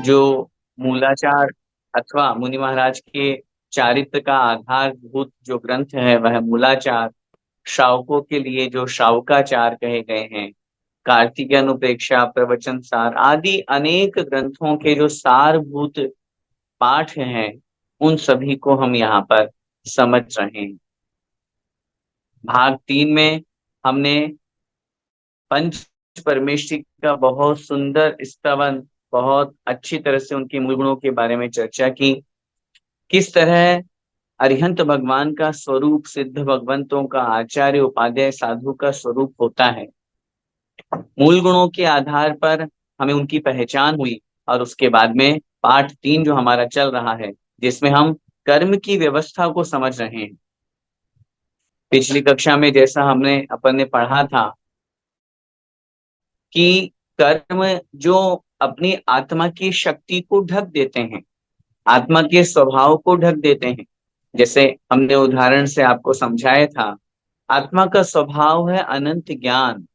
जो मूलाचार अथवा मुनि महाराज के चारित्र का आधारभूत जो ग्रंथ है वह मूलाचार, श्रावकों के लिए जो श्रावकाचार कहे गए हैं, कार्तिक अनुप्रेक्षा, प्रवचन सार आदि अनेक ग्रंथों के जो सारभूत पाठ हैं, उन सभी को हम यहाँ पर समझ रहे हैं। भाग 3 में हमने पंच परमेष्टि का बहुत सुंदर स्तवन, बहुत अच्छी तरह से उनके मूल गुणों के बारे में चर्चा की। किस तरह अरिहंत भगवान का स्वरूप सिद्ध भगवंतों का आचार्य उपाध्याय साधु का स्वरूप होता है। मूल गुणों के आधार पर हमें उनकी पहचान हुई, और उसके बाद में पाठ 3 जो हमारा चल रहा है, जिसमें हम कर्म की व्यवस्था को समझ रहे हैं। पिछली कक्षा में जैसा हमने अपन ने पढ़ा था कि कर्म जो अपनी आत्मा की शक्ति को ढक देते हैं, आत्मा के स्वभाव को ढक देते हैं। जैसे हमने उदाहरण से आपको समझाया था, आत्मा का स्वभाव है अनंत ज्ञान।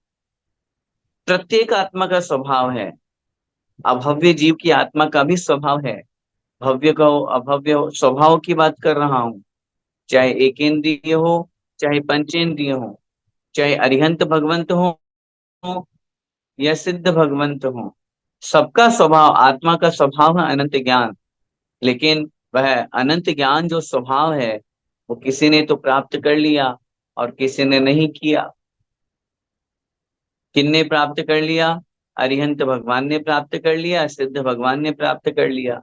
प्रत्येक आत्मा का स्वभाव है। अभव्य जीव की आत्मा का भी स्वभाव है। भव्य का हो अभव्य हो, स्वभाव की बात कर रहा हूं। चाहे एकेंद्रिय हो, चाहे पंचेंद्रिय हो, चाहे अरिहंत भगवंत हो या सिद्ध भगवंत हो, सबका स्वभाव, आत्मा का स्वभाव है अनंत ज्ञान। लेकिन वह अनंत ज्ञान जो स्वभाव है, वो किसी ने तो प्राप्त कर लिया और किसी ने नहीं किया। किन्ने प्राप्त कर लिया? अरिहंत भगवान ने प्राप्त कर लिया, सिद्ध भगवान ने प्राप्त कर लिया।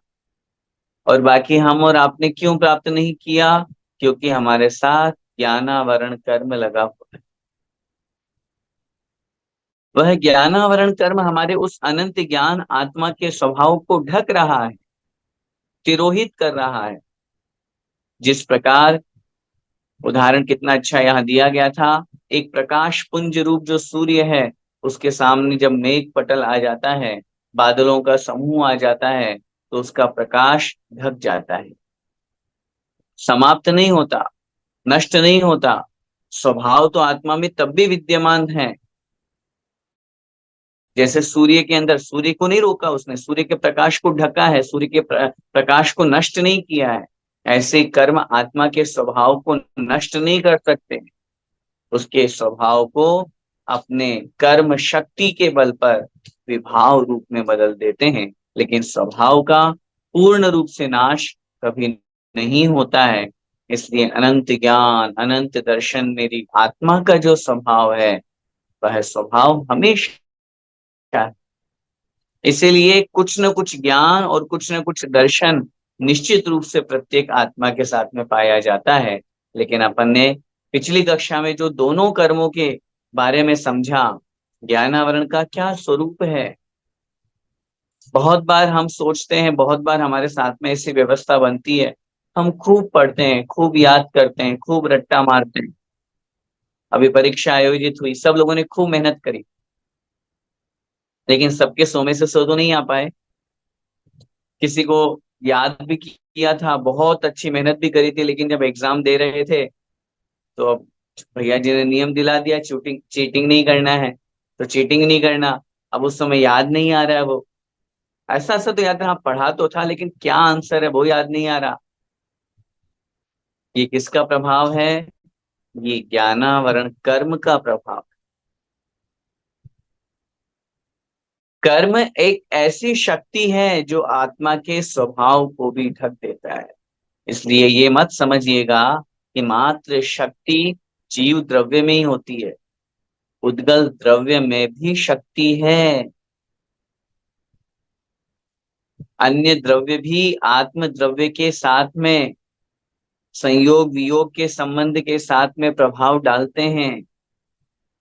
और बाकी हम और आपने क्यों प्राप्त नहीं किया? क्योंकि हमारे साथ ज्ञानावरण कर्म लगा हुआ है। वह ज्ञानावरण कर्म हमारे उस अनंत ज्ञान आत्मा के स्वभाव को ढक रहा है, तिरोहित कर रहा है। जिस प्रकार उदाहरण कितना अच्छा यहाँ दिया गया था, एक प्रकाश पुंज रूप जो सूर्य है, उसके सामने जब मेघ पटल आ जाता है, बादलों का समूह आ जाता है, तो उसका प्रकाश ढक जाता है, समाप्त नहीं होता, नष्ट नहीं होता। स्वभाव तो आत्मा में तब भी विद्यमान है। जैसे सूर्य के अंदर, सूर्य को नहीं रोका उसने, सूर्य के प्रकाश को ढका है, सूर्य के प्रकाश को नष्ट नहीं किया है। ऐसे कर्म आत्मा के स्वभाव को नष्ट नहीं कर सकते, उसके स्वभाव को अपने कर्म शक्ति के बल पर विभाव रूप में बदल देते हैं। लेकिन स्वभाव का पूर्ण रूप से नाश कभी नहीं होता है। इसलिए अनंत ज्ञान, अनंत दर्शन मेरी आत्मा का जो स्वभाव है, वह स्वभाव हमेशा है। इसीलिए कुछ न कुछ ज्ञान और कुछ न कुछ दर्शन निश्चित रूप से प्रत्येक आत्मा के साथ में पाया जाता है। लेकिन अपन ने पिछली कक्षा में जो दोनों कर्मों के बारे में समझा, ज्ञानावरण का क्या स्वरूप है, बहुत बार हम सोचते हैं, बहुत बार हमारे साथ में ऐसी व्यवस्था बनती है, हम खूब पढ़ते हैं, खूब याद करते हैं, खूब रट्टा मारते हैं। अभी परीक्षा आयोजित हुई, सब लोगों ने खूब मेहनत करी, लेकिन सबके सौ में से 100 तो नहीं आ पाए। किसी को याद भी किया था, बहुत अच्छी मेहनत भी करी थी, लेकिन जब एग्जाम दे रहे थे, तो अब भैया जी ने नियम दिला दिया, चीटिंग चीटिंग नहीं करना है, तो चीटिंग नहीं करना। अब उस समय याद नहीं आ रहा है वो, ऐसा ऐसा तो याद रहा, पढ़ा तो था, लेकिन क्या आंसर है वो याद नहीं आ रहा। ये किसका प्रभाव है? ये ज्ञानावरण कर्म का प्रभाव। कर्म एक ऐसी शक्ति है जो आत्मा के स्वभाव को भी ढक देता है। इसलिए ये मत समझिएगा कि मात्र शक्ति जीव द्रव्य में ही होती है, उद्गल द्रव्य में भी शक्ति है। अन्य द्रव्य भी आत्म द्रव्य के साथ में संयोग वियोग के संबंध के साथ में प्रभाव डालते हैं।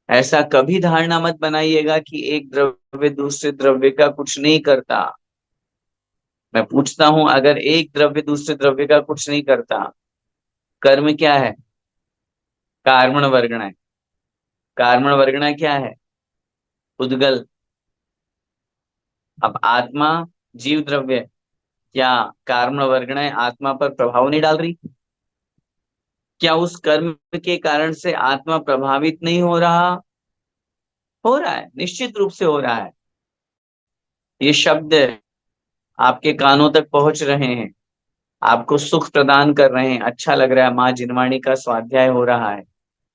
ऐसा कभी धारणा मत बनाइएगा कि एक द्रव्य दूसरे द्रव्य का कुछ नहीं करता। मैं पूछता हूं, अगर एक द्रव्य दूसरे द्रव्य का कुछ नहीं करता, कर्म क्या है? कार्मण वर्गण है। कार्मण वर्गण क्या है? उद्गल। अब आत्मा जीव द्रव्य, क्या कार्मण वर्गण आत्मा पर प्रभाव नहीं डाल रही? क्या उस कर्म के कारण से आत्मा प्रभावित नहीं हो रहा? हो रहा है, निश्चित रूप से हो रहा है। ये शब्द आपके कानों तक पहुंच रहे हैं, आपको सुख प्रदान कर रहे हैं, अच्छा लग रहा है, माँ जिनवाणी का स्वाध्याय हो रहा है,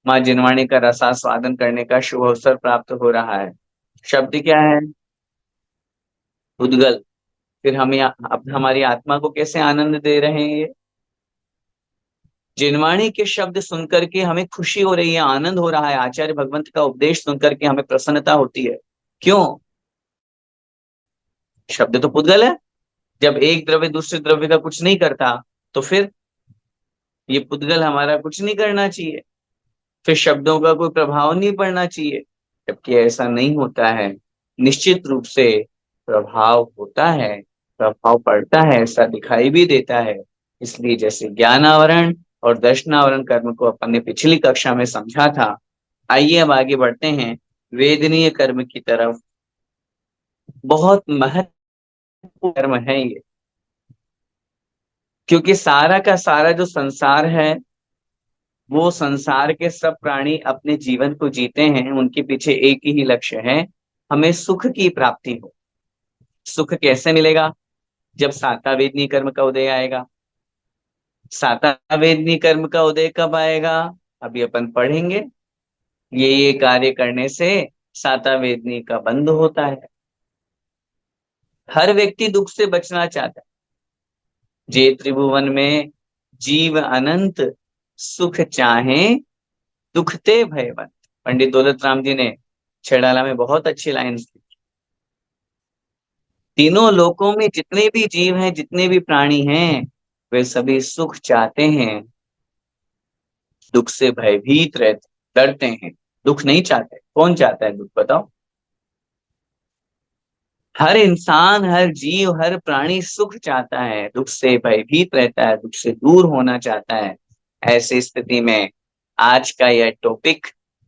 माँ जिनवाणी का रसास्वादन करने का शुभ अवसर प्राप्त हो रहा है। शब्द क्या है? उद्गल। फिर हमें अब हमारी आत्मा को कैसे आनंद दे रहे हैं ये? जिनवाणी के शब्द सुनकर के हमें खुशी हो रही है, आनंद हो रहा है, आचार्य भगवंत का उपदेश सुनकर के हमें प्रसन्नता होती है। क्यों? शब्द तो पुद्गल है। जब एक द्रव्य दूसरे द्रव्य का कुछ नहीं करता, तो फिर ये पुद्गल हमारा कुछ नहीं करना चाहिए, फिर शब्दों का कोई प्रभाव नहीं पड़ना चाहिए। जबकि ऐसा नहीं होता है, निश्चित रूप से प्रभाव होता है, प्रभाव पड़ता है, ऐसा दिखाई भी देता है। इसलिए जैसे ज्ञान आवरण और दर्शन आवरण कर्म को अपन ने पिछली कक्षा में समझा था, आइए अब आगे बढ़ते हैं वेदनीय कर्म की तरफ। बहुत महत्वपूर्ण कर्म है ये, क्योंकि सारा का सारा जो संसार है, वो संसार के सब प्राणी अपने जीवन को जीते हैं, उनके पीछे एक ही लक्ष्य है, हमें सुख की प्राप्ति हो। सुख कैसे मिलेगा? जब साता वेदनी कर्म का उदय आएगा। साता वेदनी कर्म का उदय कब आएगा? अभी अपन पढ़ेंगे। ये कार्य करने से साता वेदनी का बंध होता है। हर व्यक्ति दुख से बचना चाहता है। जे त्रिभुवन में जीव अनंत, सुख चाहे दुखते भयवंत। पंडित दौलत राम जी ने छेड़ाला में बहुत अच्छी लाइन की। तीनों लोकों में जितने भी जीव हैं, जितने भी प्राणी हैं, वे सभी सुख चाहते हैं, दुख से भयभीत रहते, डरते हैं। दुख नहीं चाहते। कौन चाहता है दुख, बताओ? हर इंसान, हर जीव, हर प्राणी सुख चाहता है, दुख से भयभीत रहता है, दुख से दूर होना चाहता है। ऐसी स्थिति में आज का यह टॉपिक,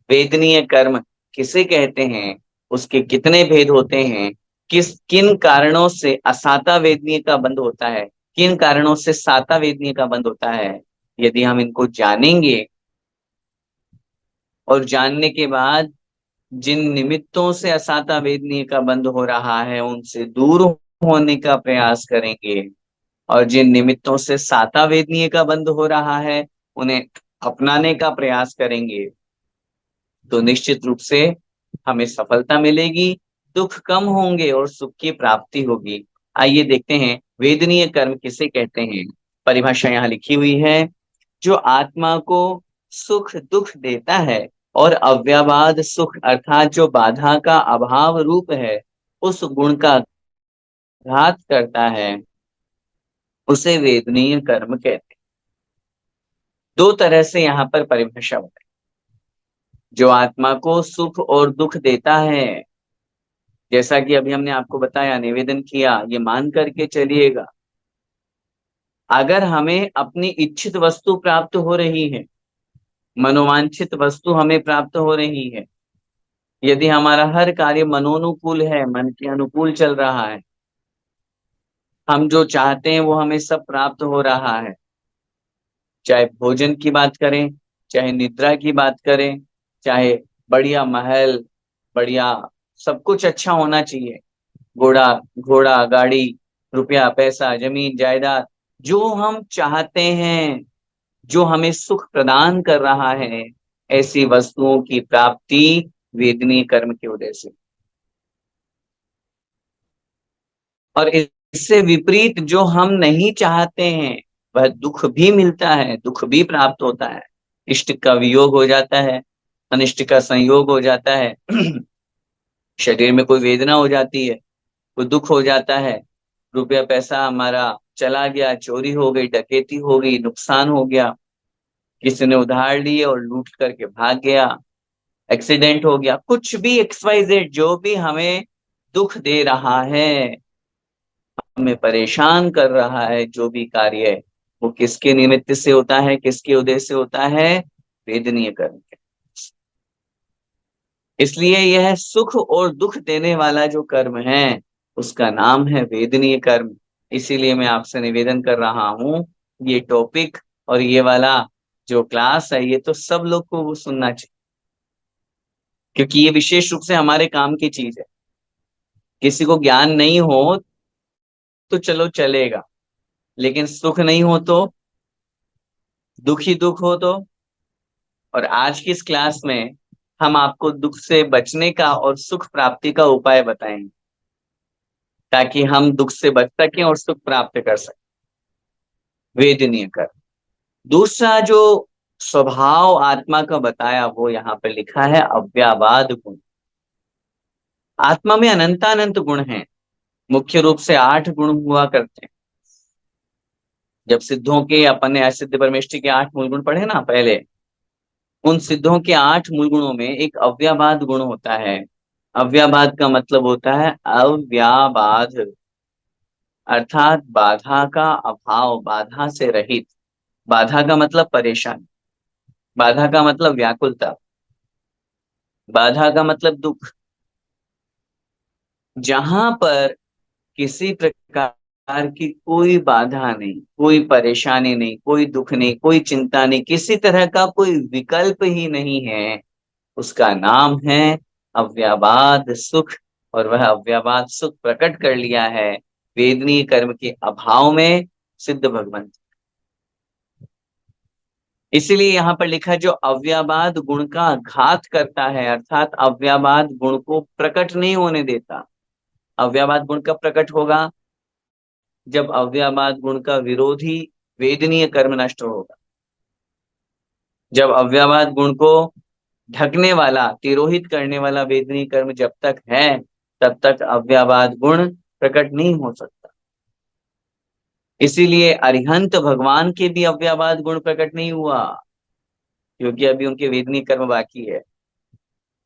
वेदनीय कर्म किसे कहते हैं, उसके कितने भेद होते हैं, किन कारणों से असाता वेदनीय का बंध होता है, किन कारणों से साता वेदनीय का बंध होता है, यदि हम इनको जानेंगे और जानने के बाद जिन निमित्तों से असाता वेदनीय का बंध हो रहा है उनसे दूर होने का प्रयास करेंगे, और जिन निमित्तों से साता वेदनीय का बंध हो रहा है उन्हें अपनाने का प्रयास करेंगे, तो निश्चित रूप से हमें सफलता मिलेगी, दुख कम होंगे और सुख की प्राप्ति होगी। आइए देखते हैं वेदनीय कर्म किसे कहते हैं। परिभाषा यहाँ लिखी हुई है। जो आत्मा को सुख दुख देता है और अव्याबाद सुख अर्थात जो बाधा का अभाव रूप है, उस गुण का घात करता है, उसे वेदनीय कर्म कहते हैं। दो तरह से यहाँ पर परिभाषा बताई। जो आत्मा को सुख और दुख देता है, जैसा कि अभी हमने आपको बताया, निवेदन किया, ये मान करके चलिएगा, अगर हमें अपनी इच्छित वस्तु प्राप्त हो रही है, मनोवांछित वस्तु हमें प्राप्त हो रही है, यदि हमारा हर कार्य मनोनुकूल है, मन के अनुकूल चल रहा है, हम जो चाहते हैं वो हमें सब प्राप्त हो रहा है, चाहे भोजन की बात करें, चाहे निद्रा की बात करें, चाहे बढ़िया महल, बढ़िया सब कुछ अच्छा होना चाहिए, घोड़ा घोड़ा गाड़ी, रुपया पैसा जमीन जायदाद, जो हम चाहते हैं, जो हमें सुख प्रदान कर रहा है, ऐसी वस्तुओं की प्राप्ति वेदनीय कर्म के उदय से। और इससे विपरीत जो हम नहीं चाहते हैं, वह दुख भी मिलता है, दुख भी प्राप्त होता है। इष्ट का वियोग हो जाता है, अनिष्ट का संयोग हो जाता है, शरीर में कोई वेदना हो जाती है, कोई दुख हो जाता है, रुपया पैसा हमारा चला गया, चोरी हो गई, डकैती हो गई, नुकसान हो गया, किसी ने उधार लिए और लूट करके भाग गया, एक्सीडेंट हो गया, कुछ भी XYZ जो भी हमें दुख दे रहा है, हमें परेशान कर रहा है, जो भी कार्य है, वो किसके निमित्त से होता है, किसके उद्देश्य से होता है? वेदनीय कर्म के। इसलिए यह सुख और दुख देने वाला जो कर्म है, उसका नाम है वेदनीय कर्म। इसीलिए मैं आपसे निवेदन कर रहा हूं, ये टॉपिक और ये वाला जो क्लास है, ये तो सब लोग को वो सुनना चाहिए, क्योंकि ये विशेष रूप से हमारे काम की चीज है। किसी को ज्ञान नहीं हो तो चलो चलेगा, लेकिन सुख नहीं हो तो, दुख ही दुख हो तो। और आज की इस क्लास में हम आपको दुख से बचने का और सुख प्राप्ति का उपाय बताएंगे, ताकि हम दुख से बच सकें और सुख प्राप्त कर सकें। वेदनीय कर। दूसरा जो स्वभाव आत्मा का बताया वो यहाँ पे लिखा है अव्याबाद गुण। आत्मा में अनंतानंत गुण हैं। मुख्य रूप से 8 गुण हुआ करते हैं। जब सिद्धों के, अपन ने असिद्ध परमेष्टि के 8 मूल गुण पढ़े ना पहले, उन सिद्धों के 8 मूल गुणों में एक अव्याबाद गुण होता है। अव्याबाद का मतलब होता है अव्याबाध, अर्थात बाधा का अभाव, बाधा से रहित। बाधा का मतलब परेशानी, बाधा का मतलब व्याकुलता, बाधा का मतलब दुख। जहां पर किसी प्रकार की कोई बाधा नहीं, कोई परेशानी नहीं, कोई दुख नहीं, कोई चिंता नहीं, किसी तरह का कोई विकल्प ही नहीं है, उसका नाम है अव्याबाद सुख। और वह अव्याबाद सुख प्रकट कर लिया है वेदनीय कर्म के अभाव में सिद्ध भगवंत। इसीलिए यहाँ पर लिखा जो अव्याबाद गुण का घात करता है, अर्थात अव्याबाद गुण को प्रकट नहीं होने देता। अव्याबाद गुण कब प्रकट होगा? जब अव्याबाद गुण का विरोधी वेदनीय कर्म नष्ट होगा। जब अव्याबाद गुण को ढकने वाला, तिरोहित करने वाला वेदनीय कर्म जब तक है, तब तक अव्याबाद गुण प्रकट नहीं हो सकता। इसीलिए अरिहंत भगवान के भी अव्याबाद गुण प्रकट नहीं हुआ, क्योंकि अभी उनके वेदनीय कर्म बाकी है।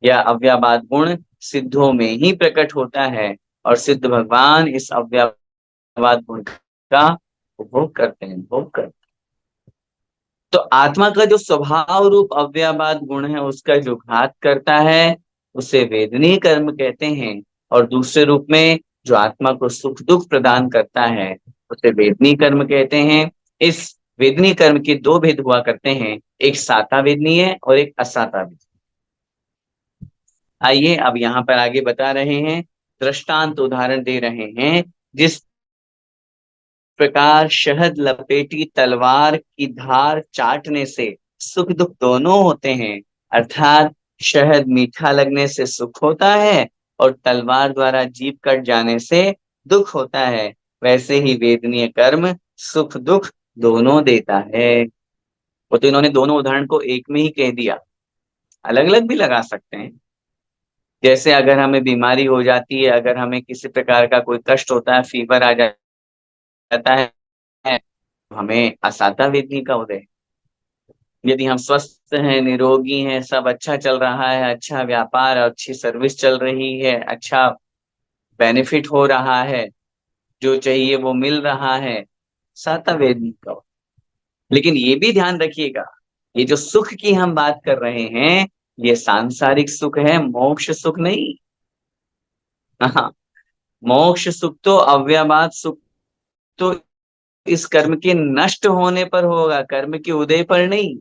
यह अव्याबाद गुण सिद्धों में ही प्रकट होता है, और सिद्ध भगवान इस अव्याबाद गुण का उपभोग करते हैं, भोग करते हैं। तो आत्मा का जो स्वभाव रूप अव्याबाद गुण है, उसका जो घात करता है, उसे वेदनीय कर्म कहते हैं। और दूसरे रूप में जो आत्मा को सुख दुख प्रदान करता है, उसे वेदनीय कर्म कहते हैं। इस वेदनीय कर्म के 2 भेद हुआ करते हैं, एक साता वेदनीय और एक असाता वेदनीय। आइए अब यहाँ पर आगे बता रहे हैं, दृष्टांत उदाहरण दे रहे हैं। जिस प्रकार शहद लपेटी तलवार की धार चाटने से सुख दुख दोनों होते हैं, अर्थात शहद मीठा लगने से सुख होता है और तलवार द्वारा जीभ कट जाने से दुख होता है, वैसे ही वेदनीय कर्म सुख दुख दोनों देता है। वो तो इन्होंने दोनों उदाहरण को एक में ही कह दिया, अलग अलग भी लगा सकते हैं। जैसे अगर हमें बीमारी हो जाती है, अगर हमें किसी प्रकार का कोई कष्ट होता है, फीवर आ जाता है, हमें असाता वेदनी का उदय। यदि हम स्वस्थ हैं, निरोगी हैं, सब अच्छा चल रहा है, अच्छा व्यापार, अच्छी सर्विस चल रही है, अच्छा बेनिफिट हो रहा है, जो चाहिए वो मिल रहा है, साता वेदनी का उदय। लेकिन ये भी ध्यान रखिएगा, ये जो सुख की हम बात कर रहे हैं, ये सांसारिक सुख है, मोक्ष सुख नहीं। हाँ, मोक्ष सुख तो, अव्ययवाद सुख तो इस कर्म के नष्ट होने पर होगा, कर्म के उदय पर नहीं।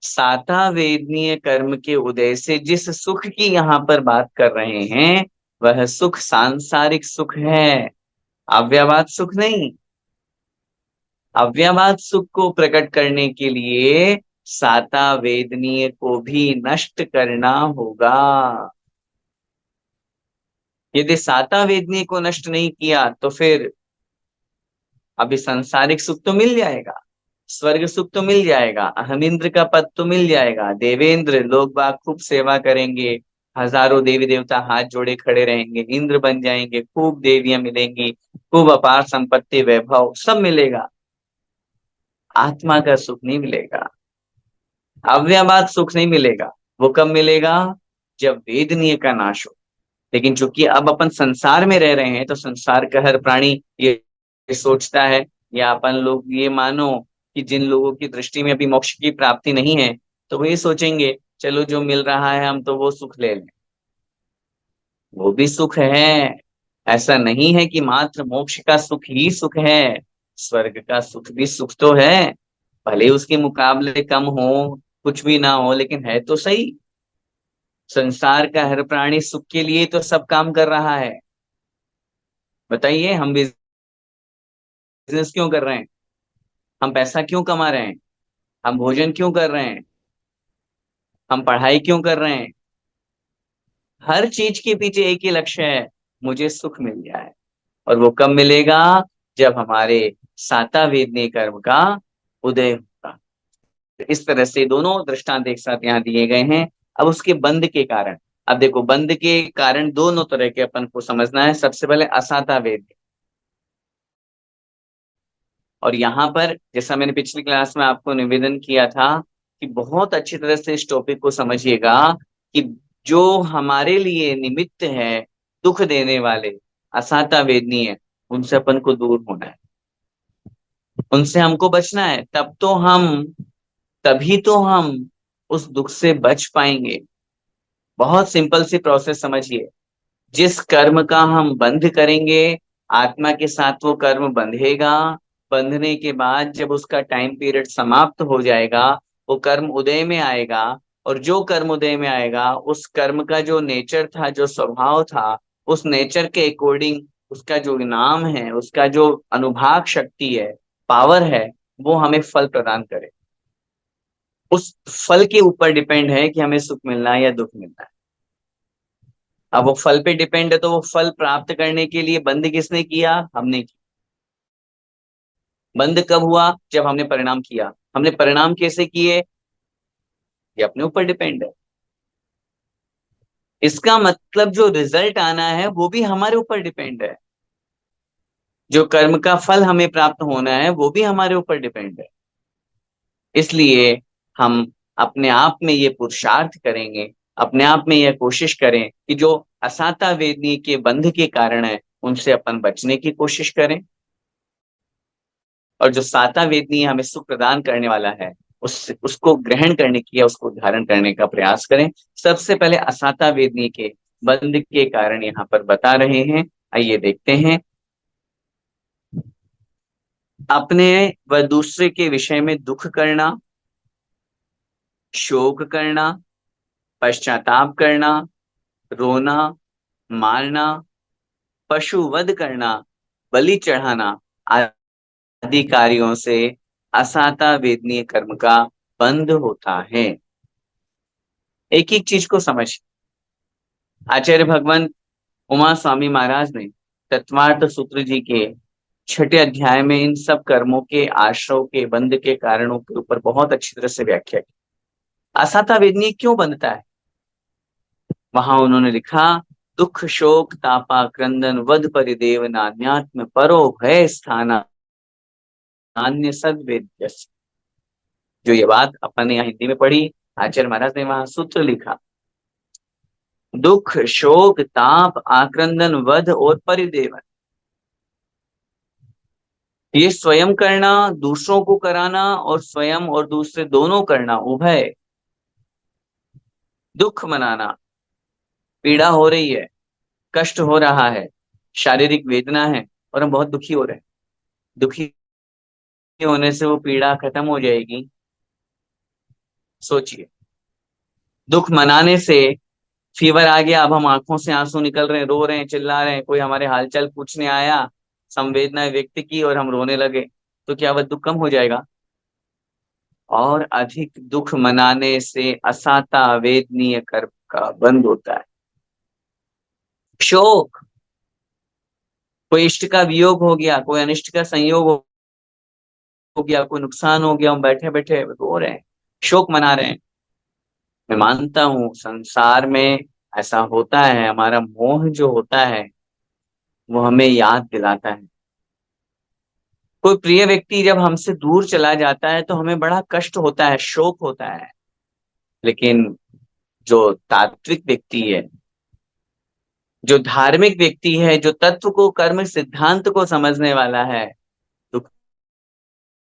साता वेदनीय कर्म के उदय से जिस सुख की यहाँ पर बात कर रहे हैं, वह सुख सांसारिक सुख है, अव्ययवाद सुख नहीं। अव्ययवाद सुख को प्रकट करने के लिए साता वेदनीय को भी नष्ट करना होगा। यदि साता वेदनीय को नष्ट नहीं किया तो फिर अभी सांसारिक सुख तो मिल जाएगा, स्वर्ग सुख तो मिल जाएगा, अहमिंद्र का पद तो मिल जाएगा, देवेंद्र लोग बाग खूब सेवा करेंगे, हजारों देवी देवता हाथ जोड़े खड़े रहेंगे, इंद्र बन जाएंगे, खूब देवियां मिलेंगी, खूब अपार संपत्ति वैभव सब मिलेगा। आत्मा का सुख नहीं मिलेगा, अव्ययवाद सुख नहीं मिलेगा। वो कब मिलेगा? जब वेदनीय का नाश हो। लेकिन चूंकि अब अपन संसार में रह रहे हैं, तो संसार का हर प्राणी ये सोचता है, या अपन लोग ये मानो कि जिन लोगों की दृष्टि में अभी मोक्ष की प्राप्ति नहीं है, तो वो ये सोचेंगे चलो जो मिल रहा है हम तो वो सुख ले लें। वो भी सुख है, ऐसा नहीं है कि मात्र मोक्ष का सुख ही सुख है। स्वर्ग का सुख भी सुख तो है, भले उसके मुकाबले कम हो, कुछ भी ना हो, लेकिन है तो सही। संसार का हर प्राणी सुख के लिए तो सब काम कर रहा है। बताइए, हम बिजनेस क्यों कर रहे हैं? हम पैसा क्यों कमा रहे हैं? हम भोजन क्यों कर रहे हैं? हम पढ़ाई क्यों कर रहे हैं? हर चीज के पीछे एक ही लक्ष्य है, मुझे सुख मिल जाए। और वो कब मिलेगा? जब हमारे साता वेदनीय कर्म का उदय होगा। तो इस तरह से दोनों दृष्टांत एक साथ यहाँ दिए गए हैं। अब उसके बंध के कारण, अब देखो बंध के कारण दोनों तरह के अपन को समझना है। सबसे पहले असाता वेद, और यहाँ पर जैसा मैंने पिछली क्लास में आपको निवेदन किया था कि बहुत अच्छी तरह से इस टॉपिक को समझिएगा कि जो हमारे लिए निमित्त है, दुख देने वाले असाता वेदनीय, उनसे अपन को दूर होना है, उनसे हमको बचना है। तभी तो हम उस दुख से बच पाएंगे। बहुत सिंपल सी प्रोसेस समझिए। जिस कर्म का हम बंध करेंगे, आत्मा के साथ वो कर्म बंधेगा। बंधने के बाद जब उसका टाइम पीरियड समाप्त हो जाएगा, वो कर्म उदय में आएगा। और जो कर्म उदय में आएगा, उस कर्म का जो नेचर था, जो स्वभाव था, उस नेचर के अकॉर्डिंग उसका जो नाम है, उसका जो अनुभाग शक्ति है, पावर है, वो हमें फल प्रदान करे। उस फल के ऊपर डिपेंड है कि हमें सुख मिलना है या दुख मिलना है। अब वो फल पे डिपेंड है, तो वो फल प्राप्त करने के लिए बंद किसने किया? हमने किया। बंद कब हुआ? जब हमने परिणाम किया। हमने परिणाम कैसे किए? ये अपने ऊपर डिपेंड है। इसका मतलब जो रिजल्ट आना है वो भी हमारे ऊपर डिपेंड है। जो कर्म का फल हमें प्राप्त होना है वो भी हमारे ऊपर डिपेंड है। इसलिए हम अपने आप में ये पुरुषार्थ करेंगे, अपने आप में यह कोशिश करें कि जो असाता वेदनी के बंध के कारण है, उनसे अपन बचने की कोशिश करें। और जो साता वेदनी हमें सुख प्रदान करने वाला है, उसको ग्रहण करने की या उसको धारण करने का प्रयास करें। सबसे पहले असाता वेदनी के बंध के कारण यहाँ पर बता रहे हैं। आइए देखते हैं। अपने व दूसरे के विषय में दुख करना, शोक करना, पश्चाताप करना, रोना, मारना, पशु वध करना, बलि चढ़ाना आदि कार्यों से असाता वेदनीय कर्म का बंध होता है। एक एक चीज को समझ। आचार्य भगवान उमा स्वामी महाराज ने तत्वार्थ सूत्र जी के छठे अध्याय में इन सब कर्मों के आश्रव के बंध के कारणों के ऊपर बहुत अच्छी तरह से व्याख्या की। असाता वेदनीय क्यों बंधता है? वहां उन्होंने लिखा, दुख शोक तापा क्रंदन वध परिदेव नान्यात्म परो भय स्थाना अन्य सद्वेद्य। जो ये बात अपन ने यहाँ हिंदी में पढ़ी, आचार्य महाराज ने वहां सूत्र लिखा, दुख शोक ताप आक्रंदन वध और परिदेवन, ये स्वयं करना, दूसरों को कराना, और स्वयं और दूसरे दोनों करना, उभय। दुख मनाना, पीड़ा हो रही है, कष्ट हो रहा है, शारीरिक वेदना है, और हम बहुत दुखी हो रहे हैं। दुखी होने से वो पीड़ा खत्म हो जाएगी? सोचिए। दुख मनाने से फीवर आ गया, अब हम आंखों से आंसू निकल रहे हैं, रो रहे हैं, चिल्ला रहे हैं, कोई हमारे हालचाल पूछने आया, संवेदना व्यक्त की और हम रोने लगे, तो क्या वह दुख कम हो जाएगा? और अधिक दुख मनाने से असाता वेदनीय कर्म का बंध होता है। शोक, कोई इष्ट का वियोग हो गया, कोई अनिष्ट का संयोग हो गया, कोई नुकसान हो गया, हम बैठे बैठे रो रहे हैं, शोक मना रहे हैं। मैं मानता हूं संसार में ऐसा होता है, हमारा मोह जो होता है वो हमें याद दिलाता है। कोई प्रिय व्यक्ति जब हमसे दूर चला जाता है तो हमें बड़ा कष्ट होता है, शोक होता है। लेकिन जो तात्विक व्यक्ति है, जो धार्मिक व्यक्ति है, जो तत्व को कर्म सिद्धांत को समझने वाला है, दुख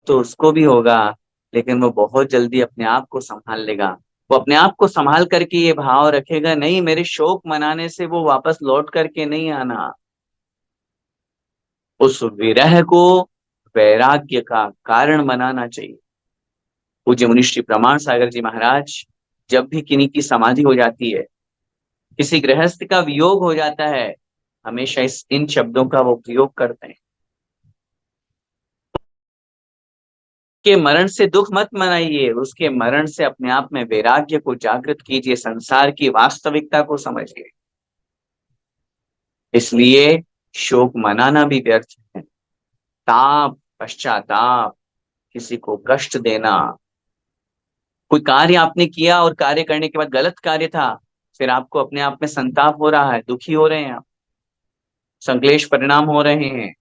तो उसको भी होगा, लेकिन वो बहुत जल्दी अपने आप को संभाल लेगा। वो अपने आप को संभाल करके ये भाव रखेगा, नहीं, मेरे शोक मनाने से वो वापस लौट करके नहीं आना। उस विरह को वैराग्य का कारण बनाना चाहिए। पूज्य मुनिश्री प्रमाण सागर जी महाराज, जब भी किन्हीं की समाधि हो जाती है, किसी गृहस्थ का वियोग हो जाता है, हमेशा इन शब्दों का वो प्रयोग करते हैं कि मरण से दुख मत मनाइए, उसके मरण से अपने आप में वैराग्य को जागृत कीजिए, संसार की वास्तविकता को समझिए। इसलिए शोक मनाना भी व्यर्थ है। ताप, पश्चाताप, किसी को कष्ट देना, कोई कार्य आपने किया और कार्य करने के बाद गलत कार्य था, फिर आपको अपने आप में संताप हो रहा है, दुखी हो रहे हैं आप, संक्लेश परिणाम हो रहे हैं,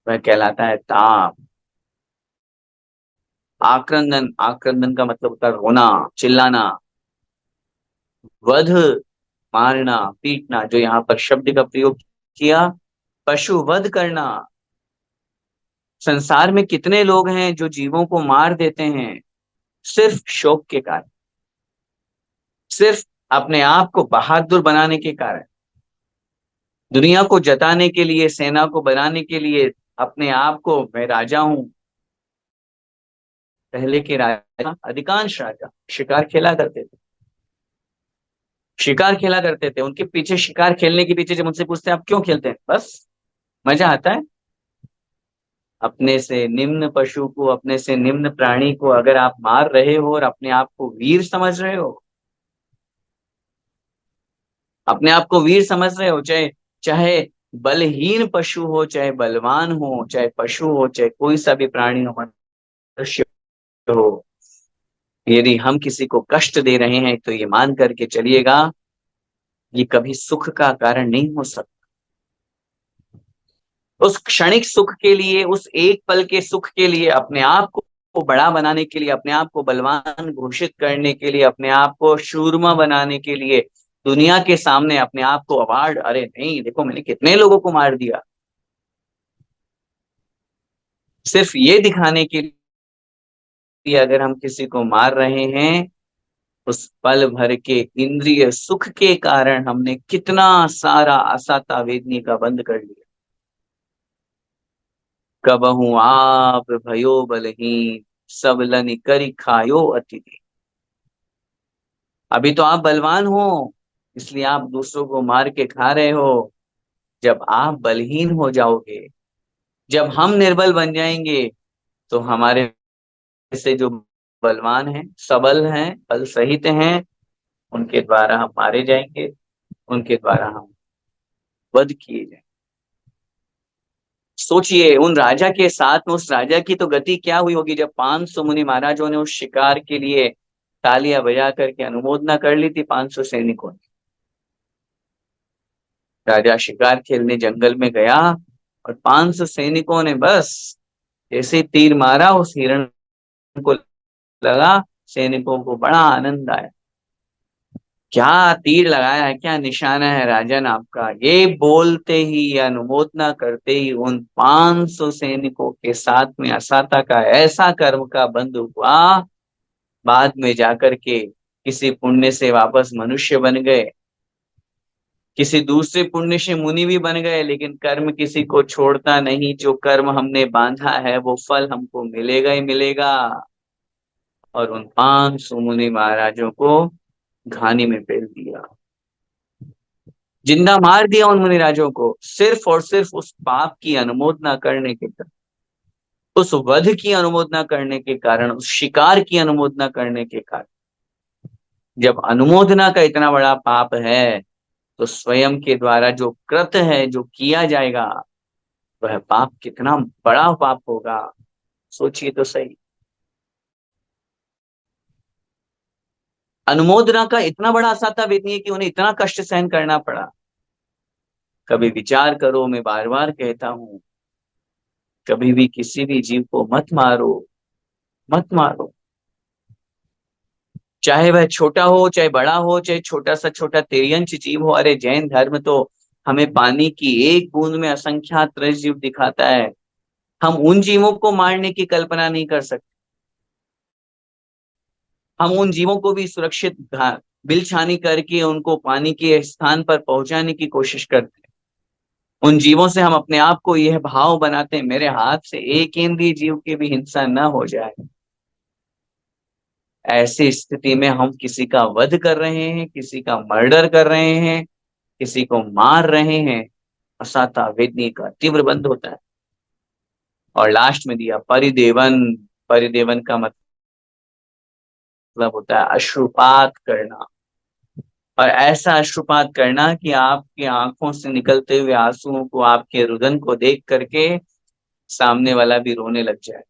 वह कहलाता है ताप। आक्रंदन, आक्रंदन का मतलब होता है रोना, चिल्लाना। वध, मारना, पीटना, जो यहाँ पर शब्द का प्रयोग किया, पशु वध करना। संसार में कितने लोग हैं जो जीवों को मार देते हैं सिर्फ शोक के कारण, सिर्फ अपने आप को बहादुर बनाने के कारण, दुनिया को जताने के लिए, सेना को बनाने के लिए, अपने आप को मैं राजा हूं। पहले के राजा, अधिकांश राजा शिकार खेला करते थे, शिकार खेला करते थे। उनके पीछे, शिकार खेलने के पीछे जब उनसे पूछते हैं आप क्यों खेलते हैं, बस मजा आता है। अपने से निम्न पशु को, अपने से निम्न प्राणी को अगर आप मार रहे हो और अपने आप को वीर समझ रहे हो, अपने आप को वीर समझ रहे हो, चाहे चाहे बलहीन पशु हो, चाहे बलवान हो, चाहे पशु हो, चाहे कोई सा भी प्राणी हो, मनुष्य हो, यदि हम किसी को कष्ट दे रहे हैं तो ये मान करके चलिएगा, ये कभी सुख का कारण नहीं हो सकता। उस क्षणिक सुख के लिए, उस एक पल के सुख के लिए, अपने आप को बड़ा बनाने के लिए, अपने आप को बलवान घोषित करने के लिए, अपने आप को शूरमा बनाने के लिए, दुनिया के सामने अपने आप को अवार्ड, अरे नहीं देखो मैंने कितने लोगों को मार दिया, सिर्फ ये दिखाने के लिए अगर हम किसी को मार रहे हैं, उस पल भर के इंद्रिय सुख के कारण हमने कितना सारा असाता वेदनी का बंद कर लिया। कबहू आप भयो बलहीन, सब लन करी खायो अतिथि। अभी तो आप बलवान हो, इसलिए आप दूसरों को मार के खा रहे हो। जब आप बलहीन हो जाओगे, जब हम निर्बल बन जाएंगे, तो हमारे से जो बलवान हैं, सबल हैं, बल सहित हैं, उनके द्वारा हम मारे जाएंगे, उनके द्वारा हम वध किए जाएंगे। सोचिए उन राजा के साथ में, उस राजा की तो गति क्या हुई होगी जब 500 मुनि महाराजों ने उस शिकार के लिए तालियां बजा करके अनुमोदना कर ली थी 500 सैनिकों ने। राजा शिकार खेलने जंगल में गया और 500 सैनिकों ने बस जैसे ही तीर मारा उस हिरण को लगा, सैनिकों को बड़ा आनंद आया। क्या तीर लगाया है, क्या निशाना है राजन आपका, ये बोलते ही, अनुमोदना करते ही उन 500 सैनिकों के साथ में असाता का ऐसा कर्म का बंध हुआ, बाद में जाकर के किसी पुण्य से वापस मनुष्य बन गए, किसी दूसरे पुण्य से मुनि भी बन गए, लेकिन कर्म किसी को छोड़ता नहीं। जो कर्म हमने बांधा है वो फल हमको मिलेगा ही मिलेगा। और उन 500 मुनि महाराजों को घानी में पेल दिया, जिंदा मार दिया उन मुनिराजों को, सिर्फ और सिर्फ उस पाप की अनुमोदना करने के कारण, उस वध की अनुमोदना करने के कारण, उस शिकार की अनुमोदना करने के कारण। जब अनुमोदना का इतना बड़ा पाप है, तो स्वयं के द्वारा जो कृत है, जो किया जाएगा, वह पाप कितना बड़ा पाप होगा, सोचिए तो सही। अनुमोदना का इतना बड़ा असाता वेदनी है कि उन्हें इतना कष्ट सहन करना पड़ा। कभी विचार करो, मैं बार बार कहता हूं, कभी भी किसी भी जीव को मत मारो, मत मारो, चाहे वह छोटा हो, चाहे बड़ा हो, चाहे छोटा सा छोटा तिर्यंच जीव हो। अरे जैन धर्म तो हमें पानी की एक बूंद में असंख्यात जीव दिखाता है। हम उन जीवों को मारने की कल्पना नहीं कर सकते। हम उन जीवों को भी सुरक्षित बिलछानी करके उनको पानी के स्थान पर पहुंचाने की कोशिश करते हैं। उन जीवों से हम अपने आप को यह भाव बनाते हैं, मेरे हाथ से एक इंद्रिय जीव की भी हिंसा न हो जाए। ऐसी स्थिति में हम किसी का वध कर रहे हैं, किसी का मर्डर कर रहे हैं, किसी को मार रहे हैं, असाता वेदनी का तीव्र बंध होता है। और लास्ट में दिया परिदेवन। परिदेवन का मतलब होता है अश्रुपात करना। और ऐसा अश्रुपात करना कि आपकी आंखों से निकलते हुए आंसुओं को, आपके रुदन को देख करके सामने वाला भी रोने लग जाए।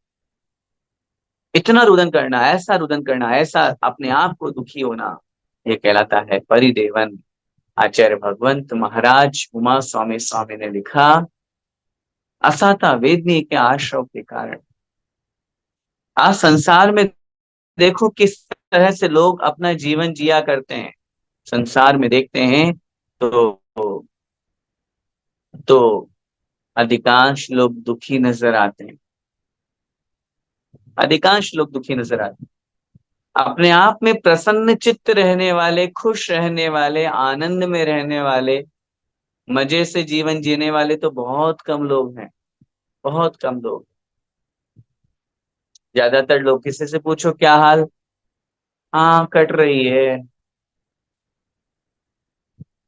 इतना रुदन करना, ऐसा रुदन करना, ऐसा अपने आप को दुखी होना, ये कहलाता है परिदेवन। आचार्य भगवंत महाराज उमा स्वामी स्वामी ने लिखा, असाता वेदनी के आश्रव के कारण आज संसार में देखो किस तरह से लोग अपना जीवन जिया करते हैं। संसार में देखते हैं तो अधिकांश लोग दुखी नजर आते हैं। अधिकांश लोग दुखी नजर आते हैं। अपने आप में प्रसन्न चित्त रहने वाले, खुश रहने वाले, आनंद में रहने वाले, मजे से जीवन जीने वाले तो बहुत कम लोग हैं। बहुत कम लोग। ज्यादातर लोग किसी से पूछो क्या हाल, हाँ कट रही है।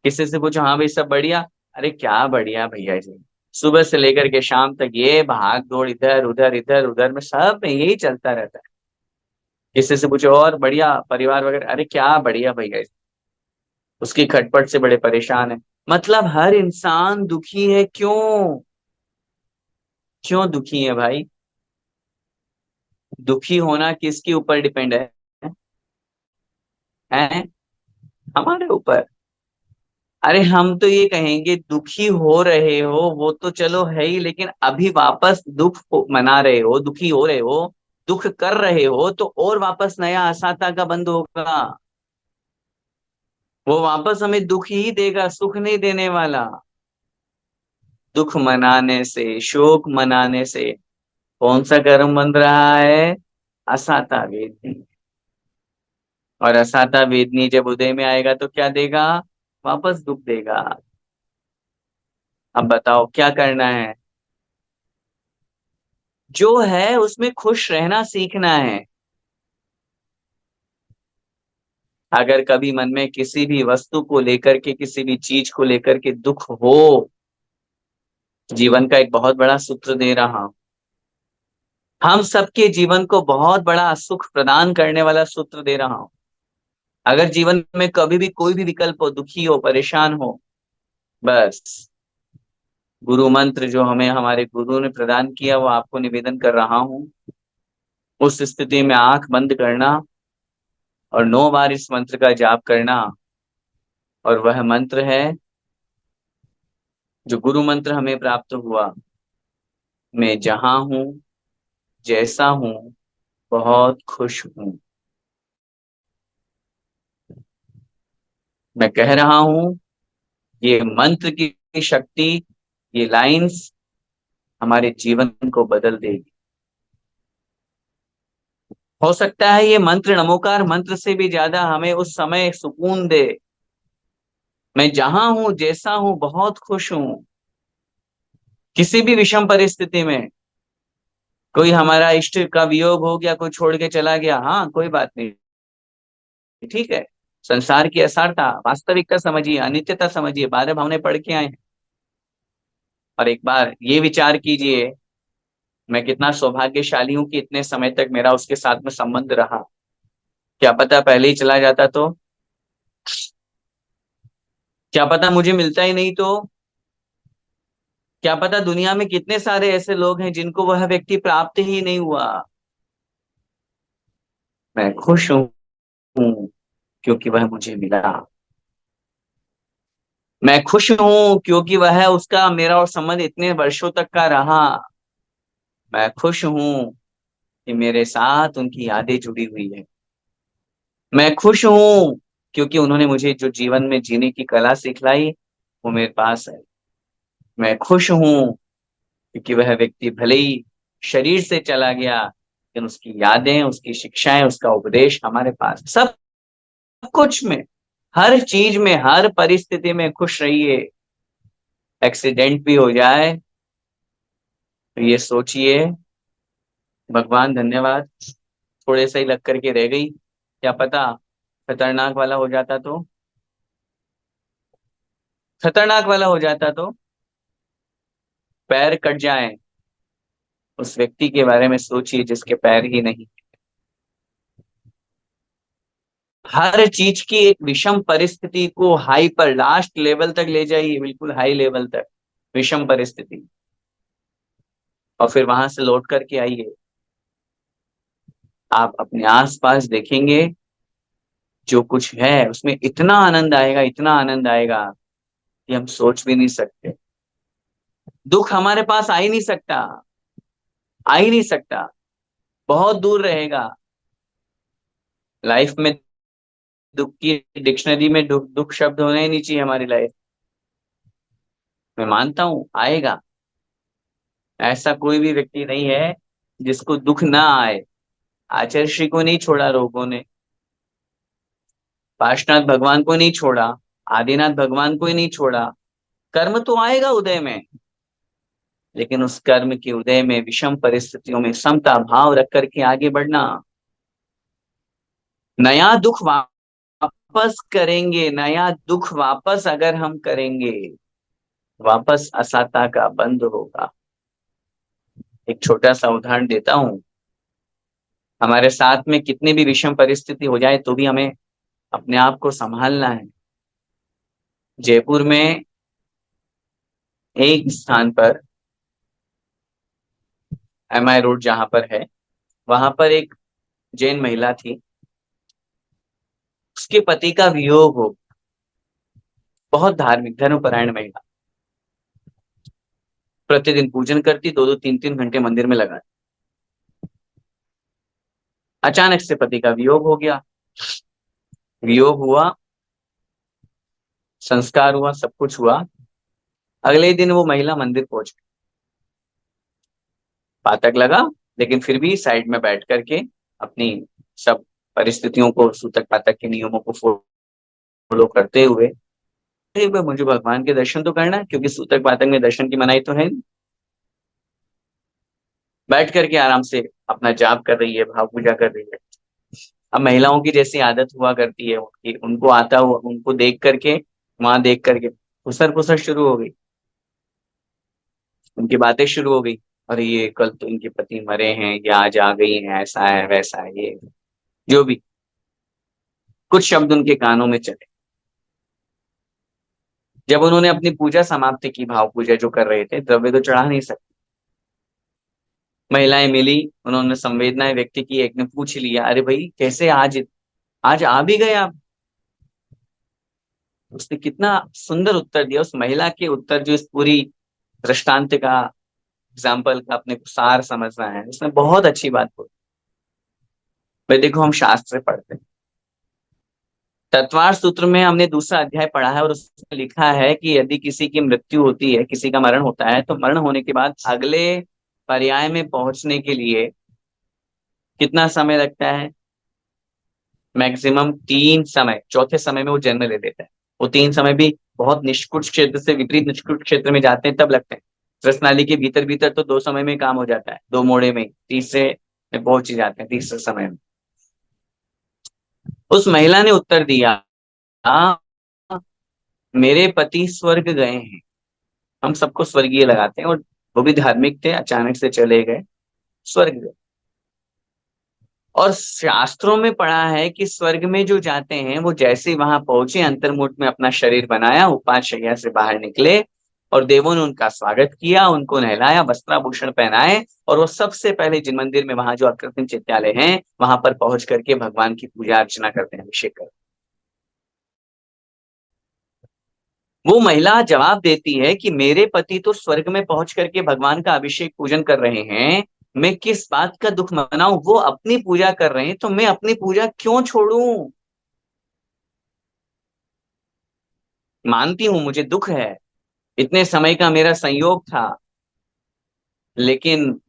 किसी से पूछो हाँ भाई सब बढ़िया, अरे क्या बढ़िया भैया जी, सुबह से लेकर के शाम तक ये भाग दौड़, इधर उधर इधर उधर में सब में यही चलता रहता है। किसी से पूछो और बढ़िया परिवार वगैरह, अरे क्या बढ़िया भैया जी, उसकी खटपट से बड़े परेशान है। मतलब हर इंसान दुखी है। क्यों? क्यों दुखी है भाई? दुखी होना किसके ऊपर डिपेंड है? हमारे ऊपर। अरे हम तो ये कहेंगे दुखी हो रहे हो वो तो चलो है ही, लेकिन अभी वापस दुख को मना रहे हो, दुखी हो रहे हो, दुख कर रहे हो, तो और वापस नया असाता का बंद होगा। वो वापस हमें दुख ही देगा, सुख नहीं देने वाला। दुख मनाने से, शोक मनाने से कौन सा कर्म बंध रहा है? असाता वेदनी। और असाता वेदनी जब उदय में आएगा तो क्या देगा? वापस दुख देगा। अब बताओ क्या करना है? जो है उसमें खुश रहना सीखना है। अगर कभी मन में किसी भी वस्तु को लेकर के, किसी भी चीज को लेकर के दुख हो, जीवन का एक बहुत बड़ा सूत्र दे रहा हूं, हम सबके जीवन को बहुत बड़ा सुख प्रदान करने वाला सूत्र दे रहा हूं। अगर जीवन में कभी भी कोई भी विकल्प हो, दुखी हो, परेशान हो, बस गुरु मंत्र जो हमें हमारे गुरु ने प्रदान किया वो आपको निवेदन कर रहा हूं। उस स्थिति में आंख बंद करना और 9 बार इस मंत्र का जाप करना। और वह मंत्र है जो गुरु मंत्र हमें प्राप्त हुआ, मैं जहां हूं, जैसा हूं, बहुत खुश हूं। मैं कह रहा हूं, ये मंत्र की शक्ति, ये लाइंस हमारे जीवन को बदल देगी। हो सकता है ये मंत्र नमोकार मंत्र से भी ज्यादा हमें उस समय सुकून दे। मैं जहां हूं, जैसा हूं, बहुत खुश हूं। किसी भी विषम परिस्थिति में, कोई हमारा इष्ट का वियोग हो गया, कोई छोड़ के चला गया, हाँ कोई बात नहीं, ठीक है। संसार की असारता, वास्तविकता समझिए, अनित्यता समझिए, 12 भावने पढ़ के आए हैं। और एक बार ये विचार कीजिए, मैं कितना सौभाग्यशाली हूं कि इतने समय तक मेरा उसके साथ में संबंध रहा। क्या पता पहले ही चला जाता तो? क्या पता मुझे मिलता ही नहीं तो? क्या पता दुनिया में कितने सारे ऐसे लोग हैं जिनको वह व्यक्ति प्राप्त ही नहीं हुआ। मैं खुश हूं क्योंकि वह मुझे मिला। मैं खुश हूं क्योंकि वह, उसका मेरा और संबंध इतने वर्षों तक का रहा। मैं खुश हूं कि मेरे साथ उनकी यादें जुड़ी हुई है। मैं खुश हूं क्योंकि उन्होंने मुझे जो जीवन में जीने की कला सिखलाई वो मेरे पास है। मैं खुश हूं क्योंकि वह व्यक्ति भले ही शरीर से चला गया, लेकिन उसकी यादें, उसकी शिक्षाएं, उसका उपदेश हमारे पास। सब कुछ में, हर चीज में, हर परिस्थिति में खुश रहिए। एक्सीडेंट भी हो जाए तो ये सोचिए, भगवान धन्यवाद, थोड़े से ही लग करके रह गई, क्या पता खतरनाक वाला हो जाता तो? खतरनाक वाला हो जाता तो? पैर कट जाए, उस व्यक्ति के बारे में सोचिए जिसके पैर ही नहीं। हर चीज की एक विषम परिस्थिति को हाई पर, लास्ट लेवल तक ले जाइए, बिल्कुल हाई लेवल तक, विषम परिस्थिति, और फिर वहां से लौट करके आइए। आप अपने आसपास देखेंगे जो कुछ है उसमें इतना आनंद आएगा, इतना आनंद आएगा कि हम सोच भी नहीं सकते। दुख हमारे पास आ ही नहीं सकता, आ ही नहीं सकता, बहुत दूर रहेगा। लाइफ में दुख की डिक्शनरी में दुख दुख शब्द होना ही नहीं चाहिए हमारी लाइफ। मैं मानता हूं आएगा, ऐसा कोई भी व्यक्ति नहीं है जिसको दुख ना आए। आचार्य श्री को नहीं छोड़ा रोगों ने, पार्श्वनाथ भगवान को नहीं छोड़ा, आदिनाथ भगवान को ही नहीं छोड़ा। कर्म तो आएगा उदय में, लेकिन उस कर्म के उदय में विषम परिस्थितियों में समता भाव रख करके आगे बढ़ना। नया दुख वापस करेंगे, नया दुख वापस अगर हम करेंगे, वापस असाता का बंद होगा। एक छोटा सा उदाहरण देता हूं। हमारे साथ में कितनी भी विषम परिस्थिति हो जाए तो भी हमें अपने आप को संभालना है। जयपुर में एक स्थान पर, MI रोड जहां पर है, वहां पर एक जैन महिला थी। उसके पति का वियोग हो, बहुत धार्मिक धर्मपरायण महिला, प्रतिदिन पूजन करती, 2-2 3-3 घंटे मंदिर में लगा। अचानक से पति का वियोग हो गया। वियोग हुआ, संस्कार हुआ, सब कुछ हुआ। अगले दिन वो महिला मंदिर पहुंच गई। पातक लगा, लेकिन फिर भी साइड में बैठ करके अपनी सब परिस्थितियों को, सूतक पातक के नियमों को फॉलो करते हुए, अरे भाई मुझे भगवान के दर्शन तो करना है, क्योंकि सूतक पातक में दर्शन की मनाही तो है नहीं। बैठ करके आराम से अपना जाप कर रही है, भाव पूजा कर रही है। अब महिलाओं की जैसी आदत हुआ करती है उनकी, उनको आता हुआ, उनको देख करके, वहां देख करके फुसर फुसर शुरू हो गई, उनकी बातें शुरू हो गई। अरे ये कल तो इनके पति मरे हैं, ये आज आ गई हैं, ऐसा है वैसा है, ये जो भी कुछ शब्द उनके कानों में चले। जब उन्होंने अपनी पूजा समाप्त की, भाव पूजा जो कर रहे थे, द्रव्य तो चढ़ा नहीं सकते, महिलाएं मिली, उन्होंने संवेदनाएं व्यक्त की। एक ने पूछ लिया, अरे भाई कैसे आज आज आ भी गए आप? उसने कितना सुंदर उत्तर दिया। उस महिला के उत्तर, जो इस पूरी दृष्टांत का, एग्जाम्पल का अपने को सार समझना है, उसने बहुत अच्छी बात बोली। भाई देखो, हम शास्त्र पढ़ते हैं, तत्वार सूत्र में हमने दूसरा अध्याय पढ़ा है, और उसमें लिखा है कि यदि किसी की मृत्यु होती है, किसी का मरण होता है, तो मरण होने के बाद अगले पर्याय में पहुंचने के लिए कितना समय लगता है? मैक्सिमम 3 समय, चौथे समय में वो जन्म ले लेता है। वो 3 समय भी बहुत निष्कुट क्षेत्र से विपरीत निष्कुट क्षेत्र में जाते हैं तब लगते हैं। रसनाली के भीतर भीतर तो 2 समय में काम हो जाता है, 2 मोड़े में, तीसरे में पहुंच ही जाते हैं, तीसरे समय में। उस महिला ने उत्तर दिया, "हाँ, मेरे पति स्वर्ग गए हैं।" हम सबको स्वर्गीय लगाते हैं, और वो भी धार्मिक थे, अचानक से चले गए, स्वर्ग गए। और शास्त्रों में पढ़ा है कि स्वर्ग में जो जाते हैं, वो जैसे ही वहां पहुंचे, अंतर्मुठ में अपना शरीर बनाया, उपाच शैया से बाहर निकले, और देवों ने उनका स्वागत किया, उनको नहलाया, वस्त्राभूषण पहनाए, और वो सबसे पहले जिन मंदिर में, वहां जो अकृत्रिम चित्तालय है, वहां पर पहुंच करके भगवान की पूजा अर्चना करते हैं, अभिषेक करते हैं। वो महिला जवाब देती है कि मेरे पति तो स्वर्ग में पहुंच करके भगवान का अभिषेक पूजन कर रहे हैं, मैं किस बात का दुख मनाऊं? वो अपनी पूजा कर रहे हैं, तो मैं अपनी पूजा क्यों छोड़ूं? मानती हूं मुझे दुख है, इतने समय का मेरा संयोग था, लेकिन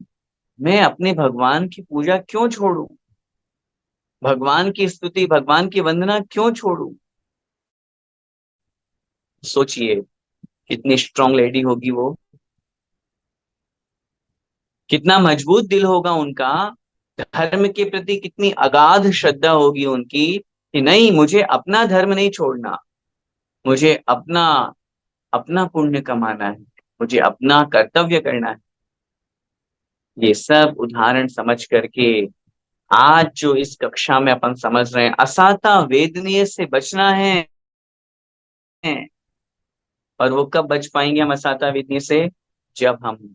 मैं अपने भगवान की पूजा क्यों छोड़ूं? भगवान की स्तुति, भगवान की वंदना क्यों छोड़ूं? सोचिए, कितनी स्ट्रांग लेडी होगी वो, कितना मजबूत दिल होगा उनका, धर्म के प्रति कितनी अगाध श्रद्धा होगी उनकी, कि नहीं, मुझे अपना धर्म नहीं छोड़ना, मुझे अपना अपना पुण्य कमाना है। मुझे अपना कर्तव्य करना है। ये सब उदाहरण समझ करके आज जो इस कक्षा में अपन समझ रहे हैं, असाता वेदनीय से बचना है। और वो कब बच पाएंगे हम असाता वेदनीय से? जब हम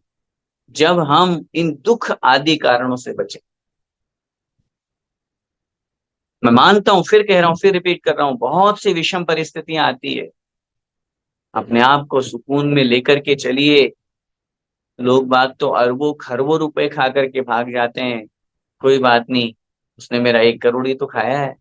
जब हम इन दुख आदि कारणों से बचे। मैं मानता हूं, फिर कह रहा हूं, फिर रिपीट कर रहा हूं, बहुत सी विषम परिस्थितियां आती है। अपने आप को सुकून में लेकर के चलिए। लोग बाग तो अरबों खरबों रुपए खा करके भाग जाते हैं। कोई बात नहीं, उसने मेरा 1 करोड़ ही तो खाया है।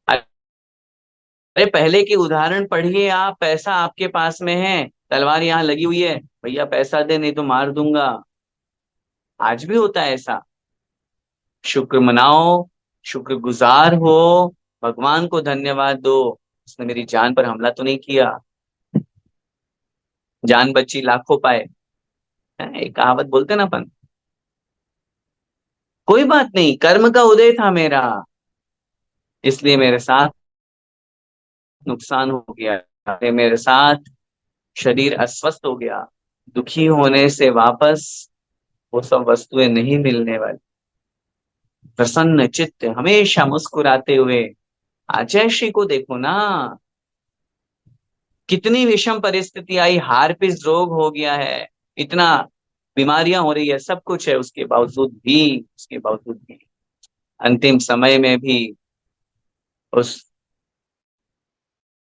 अरे पहले की उदाहरण पढ़िए आप, पैसा आपके पास में है, तलवार यहाँ लगी हुई है, भैया पैसा दे नहीं तो मार दूंगा। आज भी होता है ऐसा। शुक्र मनाओ, शुक्रगुजार हो, भगवान को धन्यवाद दो, उसने मेरी जान पर हमला तो नहीं किया। जान बची लाखों पाए, एक कहावत बोलते ना अपन। कोई बात नहीं, कर्म का उदय था मेरा, इसलिए मेरे साथ नुकसान हो गया, मेरे साथ शरीर अस्वस्थ हो गया। दुखी होने से वापस वो सब वस्तुएं नहीं मिलने वाली। प्रसन्न चित्त, हमेशा मुस्कुराते हुए। अजय श्री को देखो ना, कितनी विषम परिस्थिति आई, हार्पिस रोग हो गया है, इतना बीमारियां हो रही है, सब कुछ है, उसके बावजूद भी अंतिम समय में भी उस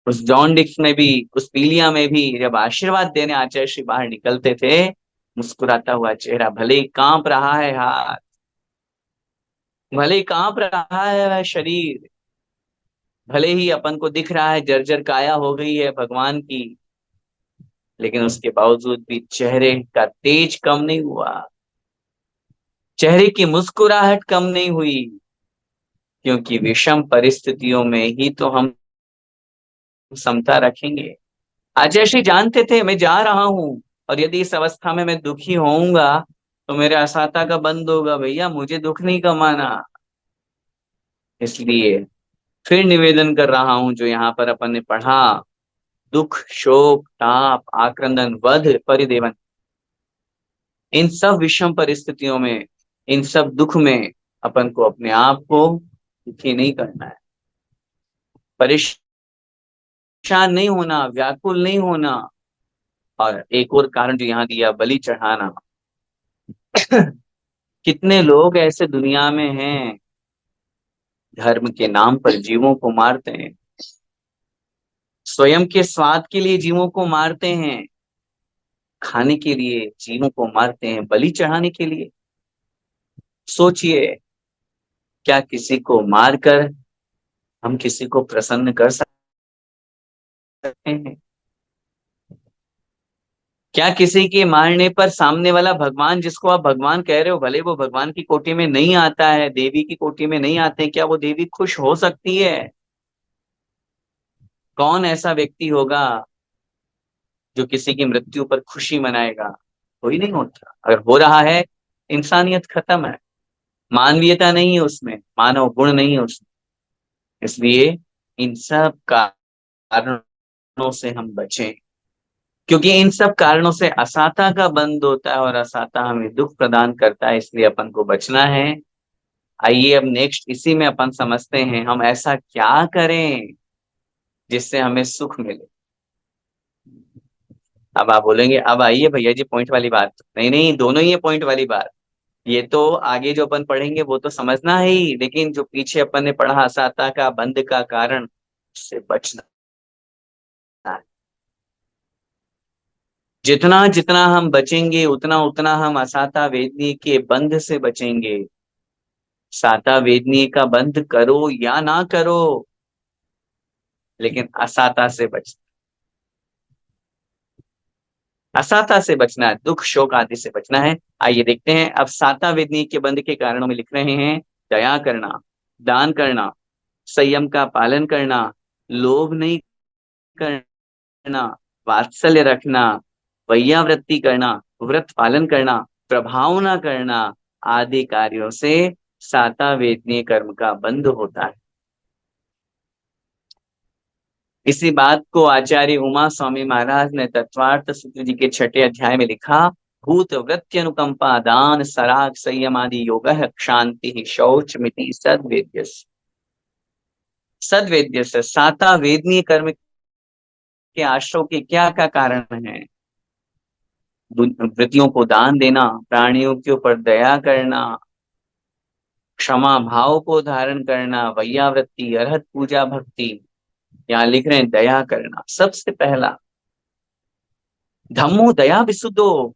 उस जॉन्डिस में भी, उस पीलिया में भी जब आशीर्वाद देने आचार्य श्री बाहर निकलते थे, मुस्कुराता हुआ चेहरा, भले ही कांप रहा है हाथ, भले ही कांप रहा है वह शरीर, भले ही अपन को दिख रहा है जर्जर काया हो गई है भगवान की, लेकिन उसके बावजूद भी चेहरे का तेज कम नहीं हुआ, चेहरे की मुस्कुराहट कम नहीं हुई। क्योंकि विषम परिस्थितियों में ही तो हम समता रखेंगे। अजय श्री जानते थे मैं जा रहा हूं, और यदि इस अवस्था में मैं दुखी होऊंगा तो मेरे असाता का बंद होगा, भैया मुझे दुख नहीं कमाना। इसलिए फिर निवेदन कर रहा हूं, जो यहाँ पर अपन ने पढ़ा, दुख शोक ताप आक्रंदन वध परिदेवन, इन सब विषम परिस्थितियों में, इन सब दुख में अपन को अपने आप को दुखी नहीं करना है, परेशान नहीं होना, व्याकुल नहीं होना। और एक और कारण जो यहाँ दिया, बलि चढ़ाना। कितने लोग ऐसे दुनिया में हैं, धर्म के नाम पर जीवों को मारते हैं, स्वयं के स्वाद के लिए जीवों को मारते हैं, खाने के लिए जीवों को मारते हैं, बलि चढ़ाने के लिए। सोचिए, क्या किसी को मारकर हम किसी को प्रसन्न कर सकते हैं? क्या किसी के मारने पर सामने वाला भगवान, जिसको आप भगवान कह रहे हो, भले वो भगवान की कोटि में नहीं आता है, देवी की कोटि में नहीं आते, क्या वो देवी खुश हो सकती है? कौन ऐसा व्यक्ति होगा जो किसी की मृत्यु पर खुशी मनाएगा? कोई नहीं होता। अगर हो रहा है, इंसानियत खत्म है, मानवीयता नहीं है उसमें, मानव गुण नहीं है उसमें। इसलिए इन सब कारणों से हम बचें, क्योंकि इन सब कारणों से असाता का बंध होता है, और असाता हमें दुख प्रदान करता है, इसलिए अपन को बचना है। आइए अब नेक्स्ट इसी में अपन समझते हैं, हम ऐसा क्या करें जिससे हमें सुख मिले। अब आप बोलेंगे, अब आइए भैया जी पॉइंट वाली बात। नहीं नहीं, दोनों ही है पॉइंट वाली बात। ये तो आगे जो अपन पढ़ेंगे वो तो समझना है ही, लेकिन जो पीछे अपन ने पढ़ा असाता का बंध का कारण, उससे बचना है। जितना जितना हम बचेंगे, उतना उतना हम असाता वेदनी के बंध से बचेंगे। साता वेदनी का बंध करो या ना करो, लेकिन असाता से बच असाता से बचना है, दुख शोक आदि से बचना है। आइए देखते हैं अब साता वेदनी के बंध के कारणों में लिख रहे हैं, दया करना, दान करना, संयम का पालन करना, लोभ नहीं करना, वात्सल्य रखना, वैयावृत्ति करना, व्रत पालन करना, प्रभाव न करना, आदि कार्यों से साता वेदनीय कर्म का बंध होता है। इसी बात को आचार्य उमा स्वामी महाराज ने तत्वार्थ सूत्र जी के 6 अध्याय में लिखा, भूत वृत्ति अनुकंपा दान सराग संयम आदि योग क्षांति शौच मिति सद्वेद्य। सद्वेद्य से साता वेदनीय कर्म के आश्रव के क्या क्या कारण है? वृत्तियों को दान देना, प्राणियों के ऊपर दया करना, क्षमा भाव को धारण करना, वैयावृत्ति, अरहत पूजा भक्ति, यहाँ लिख रहे हैं दया करना। सबसे पहला धम्मो दया विशुद्धो,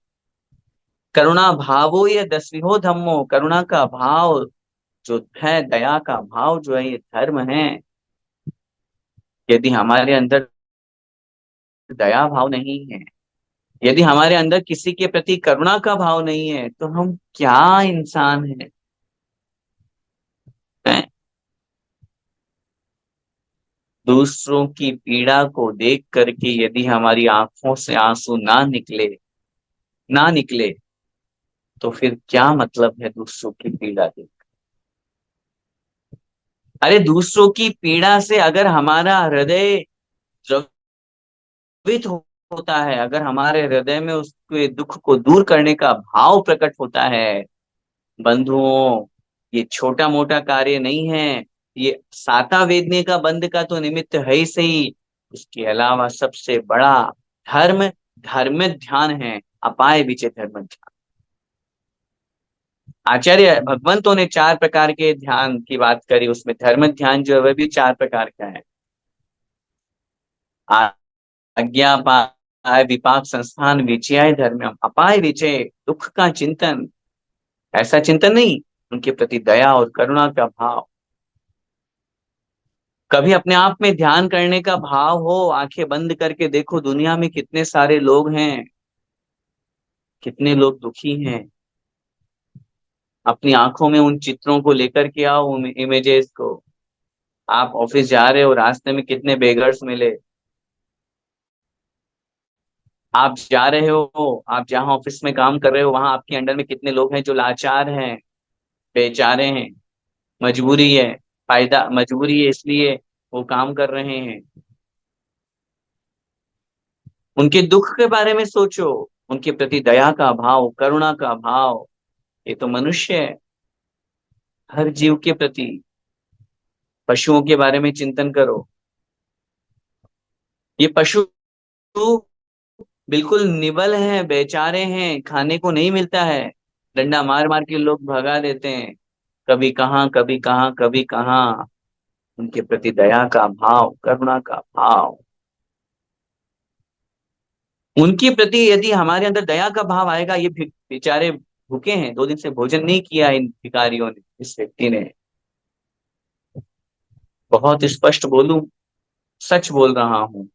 करुणा भावो ये 10वीं धम्मो, करुणा का भाव जो है, दया का भाव जो है, ये धर्म है। यदि हमारे अंदर दया भाव नहीं है, यदि हमारे अंदर किसी के प्रति करुणा का भाव नहीं है, तो हम क्या इंसान हैं? दूसरों की पीड़ा को देख करके यदि हमारी आंखों से आंसू ना निकले तो फिर क्या मतलब है दूसरों की पीड़ा देख? अरे दूसरों की पीड़ा से अगर हमारा हृदय द्रवित होता है, अगर हमारे हृदय में उसके दुख को दूर करने का भाव प्रकट होता है, बंधुओं, ये छोटा मोटा कार्य नहीं है। ये साता वेदने का बंध का तो निमित्त है ही सही, उसके अलावा सबसे बड़ा धर्म धर्म ध्यान है, अपाय विचय धर्म ध्यान। आचार्य भगवंतों ने 4 प्रकार के ध्यान की बात करी, उसमें धर्म ध्यान जो है वह भी 4 प्रकार का है। आज्ञा पाय विपाक संस्थान विचय धर्म, अपाय विचय दुख का चिंतन, ऐसा चिंतन नहीं, उनके प्रति दया और करुणा का भाव। कभी अपने आप में ध्यान करने का भाव हो, आंखें बंद करके देखो दुनिया में कितने सारे लोग हैं, कितने लोग दुखी हैं। अपनी आंखों में उन चित्रों को लेकर के आओ, उन इमेजेस को। आप ऑफिस जा रहे हो, रास्ते में कितने बेगर्स मिले, आप जा रहे हो, आप जहां ऑफिस में काम कर रहे हो वहां आपके अंडर में कितने लोग हैं जो लाचार हैं, बेचारे हैं, मजबूरी है, फायदा मजबूरी है इसलिए वो काम कर रहे हैं। उनके दुख के बारे में सोचो, उनके प्रति दया का भाव, करुणा का भाव। ये तो मनुष्य है, हर जीव के प्रति। पशुओं के बारे में चिंतन करो, ये पशु बिल्कुल निबल हैं, बेचारे हैं, खाने को नहीं मिलता है, डंडा मार मार के लोग भगा देते हैं, कभी कहाँ कभी कहाँ कभी कहाँ। उनके प्रति दया का भाव, करुणा का भाव, उनके प्रति यदि हमारे अंदर दया का भाव आएगा। ये बेचारे भूखे हैं, 2 दिन से भोजन नहीं किया इन भिखारियों ने, इस व्यक्ति ने। बहुत स्पष्ट बोलूं, सच बोल रहा हूं,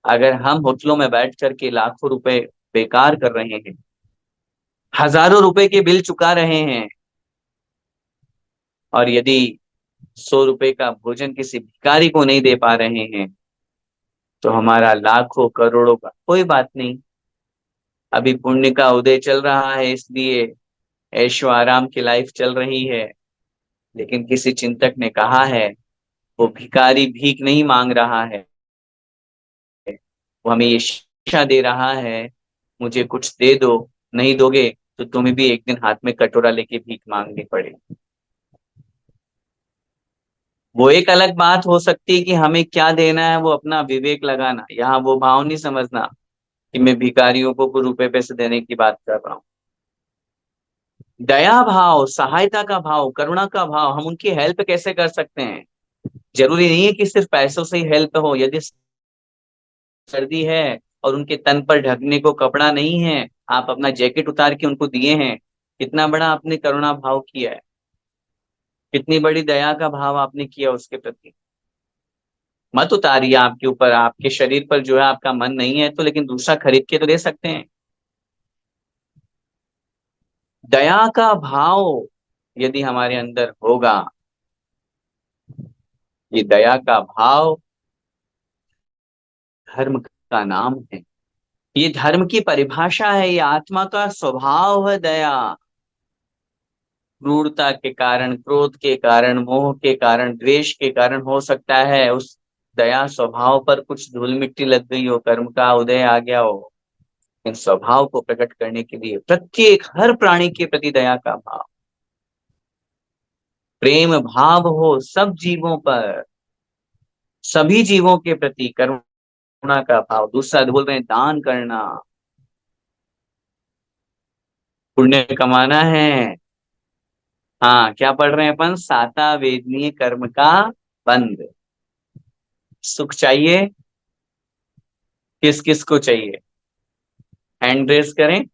अगर हम होटलों में बैठ करके लाखों रुपए बेकार कर रहे हैं, हजारों रुपए के बिल चुका रहे हैं, और यदि 100 रुपए का भोजन किसी भिखारी को नहीं दे पा रहे हैं, तो हमारा लाखों करोड़ों का कोई बात नहीं। अभी पुण्य का उदय चल रहा है, इसलिए ऐशो आराम की लाइफ चल रही है। लेकिन किसी चिंतक ने कहा है, वो भिखारी भीख नहीं मांग रहा है, वो हमें ये शिक्षा दे रहा है, मुझे कुछ दे दो, नहीं दोगे तो तुम्हें भी एक दिन हाथ में कटोरा लेके भीख मांगनी पड़ेगी। वो एक अलग बात हो सकती है कि हमें क्या देना है, वो अपना विवेक लगाना, यहाँ वो भाव नहीं समझना कि मैं भिखारियों को रुपए पैसे देने की बात कर रहा हूँ। दया भाव, सहायता का भाव, करुणा का भाव, हम उनकी हेल्प कैसे कर सकते हैं? जरूरी नहीं है कि सिर्फ पैसों से ही हेल्प हो। यदि सर्दी है और उनके तन पर ढकने को कपड़ा नहीं है, आप अपना जैकेट उतार के उनको दिए हैं, कितना बड़ा आपने करुणा भाव किया है, कितनी बड़ी दया का भाव आपने किया उसके प्रति। मत उतारिए आपके ऊपर, आपके शरीर पर जो है आपका मन नहीं है तो, लेकिन दूसरा खरीद के तो दे सकते हैं। दया का भाव यदि हमारे अंदर होगा, ये दया का भाव धर्म का नाम है, ये धर्म की परिभाषा है, ये आत्मा का स्वभाव है दया। क्रूरता के कारण, क्रोध के कारण, मोह के कारण, द्वेष के कारण हो सकता है उस दया स्वभाव पर कुछ धूल मिट्टी लग गई हो, कर्म का उदय आ गया हो। इन स्वभाव को प्रकट करने के लिए प्रत्येक हर प्राणी के प्रति दया का भाव, प्रेम भाव हो सब जीवों पर, सभी जीवों के प्रति करुणा का भाव। दूसरा बोल रहे हैं दान करना, पुण्य कमाना है। हाँ, क्या पढ़ रहे हैं अपन? साता वेदनीय कर्म का बंध। सुख चाहिए, किस किस को चाहिए? हैंड रेस करें।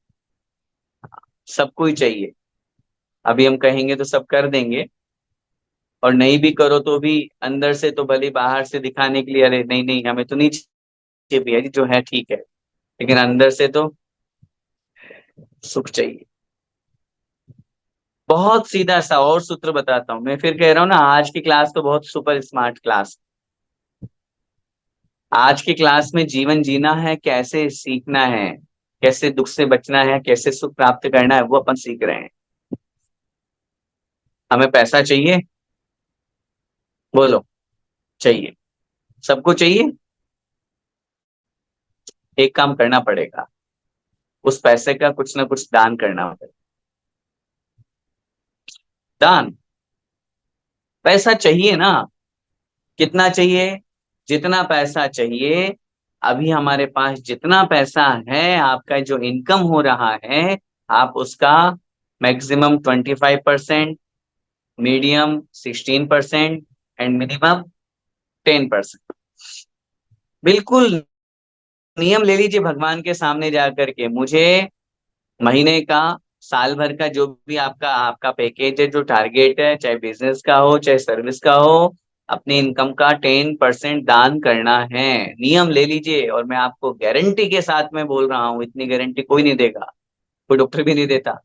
सबको ही चाहिए। अभी हम कहेंगे तो सब कर देंगे, और नहीं भी करो तो भी अंदर से तो भले बाहर से दिखाने के लिए, अरे नहीं नहीं हमें तो नहीं चाहिए भैया जी, जो है ठीक है, लेकिन अंदर से तो सुख चाहिए। बहुत सीधा सा और सूत्र बताता हूं, मैं फिर कह रहा हूं ना, आज की क्लास तो बहुत सुपर स्मार्ट क्लास। आज की क्लास में जीवन जीना है, कैसे सीखना है, कैसे दुख से बचना है, कैसे सुख प्राप्त करना है, वो अपन सीख रहे हैं। हमें पैसा चाहिए, बोलो। चाहिए, सबको चाहिए। एक काम करना पड़ेगा, उस पैसे का कुछ ना कुछ दान करना पड़ेगा। दान। पैसा चाहिए ना, कितना चाहिए? जितना पैसा चाहिए। अभी हमारे पास जितना पैसा है, आपका जो इनकम हो रहा है, आप उसका मैक्सिमम 25%, मीडियम 16% एंड मिनिमम 10%। बिल्कुल नियम ले लीजिए भगवान के सामने जाकर के, मुझे महीने का, साल भर का, जो भी आपका आपका पैकेज है, जो टारगेट है, चाहे बिजनेस का हो चाहे सर्विस का हो, अपनी इनकम का 10% दान करना है। नियम ले लीजिए, और मैं आपको गारंटी के साथ में बोल रहा हूँ, इतनी गारंटी कोई नहीं देगा, कोई डॉक्टर भी नहीं देता।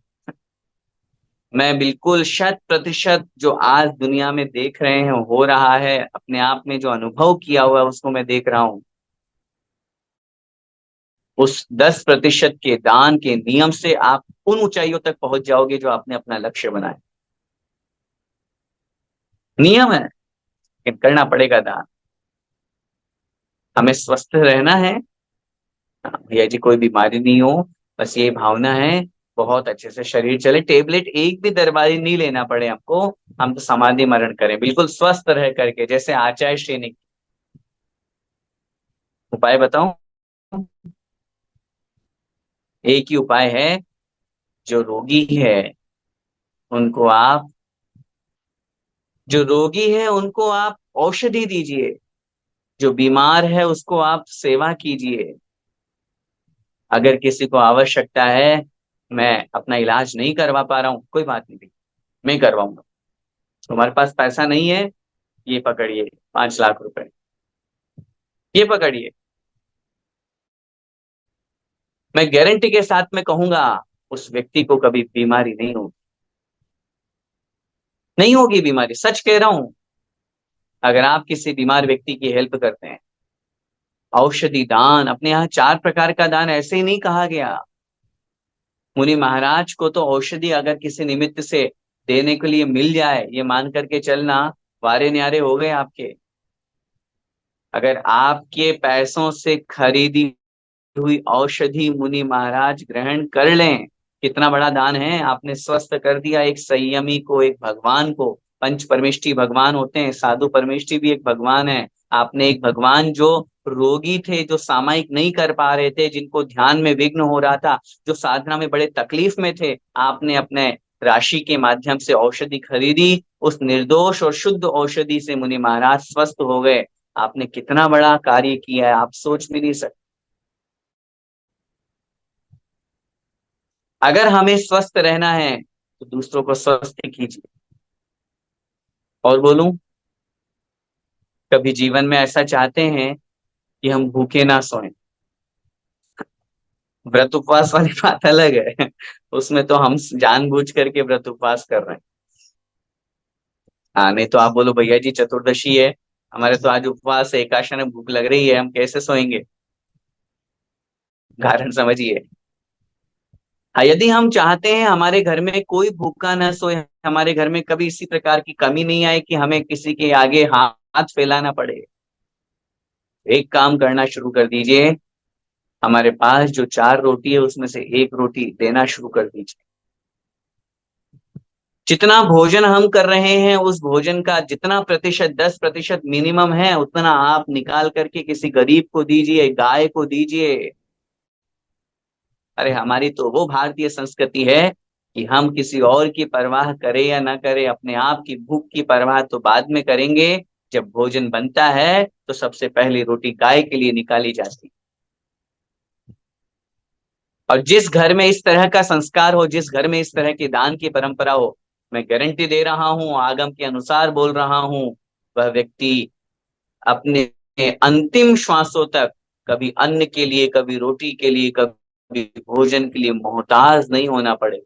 मैं बिल्कुल 100% जो आज दुनिया में देख रहे हैं हो रहा है, अपने आप में जो अनुभव किया हुआ है उसको मैं देख रहा हूँ। उस 10% के दान के नियम से आप उन ऊंचाइयों तक पहुंच जाओगे जो आपने अपना लक्ष्य बनाया। नियम है, लेकिन करना पड़ेगा दान। हमें स्वस्थ रहना है। हाँ, भैया जी कोई बीमारी नहीं हो, बस ये भावना है, बहुत अच्छे से शरीर चले, टेबलेट एक भी दरबारी नहीं लेना पड़े हमको। हम तो समाधि मरण करें बिल्कुल स्वस्थ रह करके, जैसे आचार्य श्रेणी। उपाय बताऊं? एक ही उपाय है। जो रोगी है उनको आप जो रोगी है उनको आप औषधि दीजिए, जो बीमार है उसको आप सेवा कीजिए। अगर किसी को आवश्यकता है, मैं अपना इलाज नहीं करवा पा रहा हूं, कोई बात नहीं, मैं करवाऊंगा। तुम्हारे पास पैसा नहीं है, ये पकड़िए 5 लाख रुपए, ये पकड़िए। मैं गारंटी के साथ में कहूंगा, उस व्यक्ति को कभी बीमारी नहीं होगी, नहीं होगी बीमारी, सच कह रहा हूं। अगर आप किसी बीमार व्यक्ति की हेल्प करते हैं, औषधि दान, अपने यहाँ 4 प्रकार का दान ऐसे ही नहीं कहा गया। मुनि महाराज को तो औषधि अगर किसी निमित्त से देने के लिए मिल जाए, ये मान करके चलना, वारे न्यारे हो गए आपके। अगर आपके पैसों से खरीदी हुई औषधि मुनि महाराज ग्रहण कर लें, कितना बड़ा दान है। आपने स्वस्थ कर दिया एक संयमी को, एक भगवान को। पंच परमेष्टि भगवान होते हैं, साधु परमेष्टि भी एक भगवान है। आपने एक भगवान जो रोगी थे, जो सामायिक नहीं कर पा रहे थे, जिनको ध्यान में विघ्न हो रहा था, जो साधना में बड़े तकलीफ में थे, आपने अपने राशि के माध्यम से औषधि खरीदी, उस निर्दोष और शुद्ध औषधि से मुनि महाराज स्वस्थ हो गए। आपने कितना बड़ा कार्य किया है, आप सोच भी नहीं सकते। अगर हमें स्वस्थ रहना है तो दूसरों को स्वस्थ कीजिए। और बोलूं, कभी जीवन में ऐसा चाहते हैं कि हम भूखे ना सोएं? व्रत उपवास वाली बात अलग है, उसमें तो हम जानबूझ करके व्रत उपवास कर रहे हैं। हाँ, नहीं तो आप बोलो भैया जी चतुर्दशी है, हमारे तो आज उपवास है, एकादशी में भूख लग रही है, हम कैसे सोएंगे? कारण समझिए। यदि हम चाहते हैं हमारे घर में कोई भूखा न सोए, हमारे घर में कभी इसी प्रकार की कमी नहीं आए कि हमें किसी के आगे हाथ फैलाना पड़े, एक काम करना शुरू कर दीजिए। हमारे पास जो 4 रोटी है उसमें से एक रोटी देना शुरू कर दीजिए। जितना भोजन हम कर रहे हैं उस भोजन का जितना प्रतिशत, 10% मिनिमम है, उतना आप निकाल करके किसी गरीब को दीजिए, गाय को दीजिए। अरे हमारी तो वो भारतीय संस्कृति है कि हम किसी और की परवाह करें या ना करें, अपने आप की भूख की परवाह तो बाद में करेंगे। जब भोजन बनता है तो सबसे पहली रोटी गाय के लिए निकाली जाती है। और जिस घर में इस तरह का संस्कार हो, जिस घर में इस तरह की दान की परंपरा हो, मैं गारंटी दे रहा हूं, आगम के अनुसार बोल रहा हूं, वह व्यक्ति अपने अंतिम श्वासों तक कभी अन्न के लिए, कभी रोटी के लिए, कभी भोजन के लिए मोहताज नहीं होना पड़े।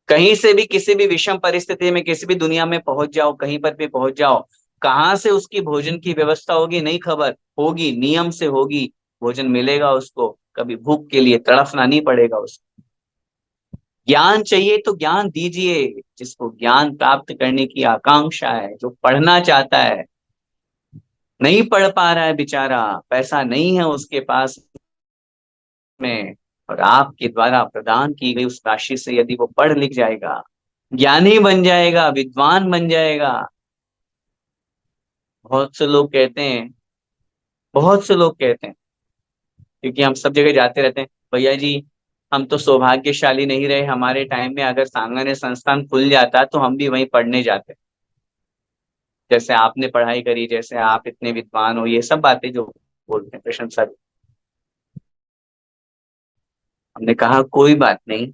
कहीं से भी किसी भी विषम परिस्थिति में किसी भी दुनिया में पहुंच जाओ, कहीं पर भी पहुंच जाओ, कहां से उसकी भोजन की व्यवस्था होगी नहीं खबर, होगी, नियम से होगी, भोजन मिलेगा उसको, कभी भूख के लिए तड़फना नहीं पड़ेगा उसको। ज्ञान चाहिए तो ज्ञान दीजिए, जिसको ज्ञान प्राप्त करने की आकांक्षा है, जो पढ़ना चाहता है, नहीं पढ़ पा रहा है बेचारा, पैसा नहीं है उसके पास में, और आपके द्वारा प्रदान की गई उस राशि से यदि वो पढ़ लिख जाएगा, ज्ञानी बन जाएगा, विद्वान बन जाएगा। बहुत से लोग कहते हैं, बहुत से लोग कहते हैं, क्योंकि हम सब जगह जाते रहते हैं, भैया जी हम तो सौभाग्यशाली नहीं रहे, हमारे टाइम में अगर सांगने संस्थान खुल जाता तो हम भी वहीं पढ़ने जाते, जैसे आपने पढ़ाई करी, जैसे आप इतने विद्वान हो, ये सब बातें जो बोलते हैं प्रशंसा। हमने कहा कोई बात नहीं,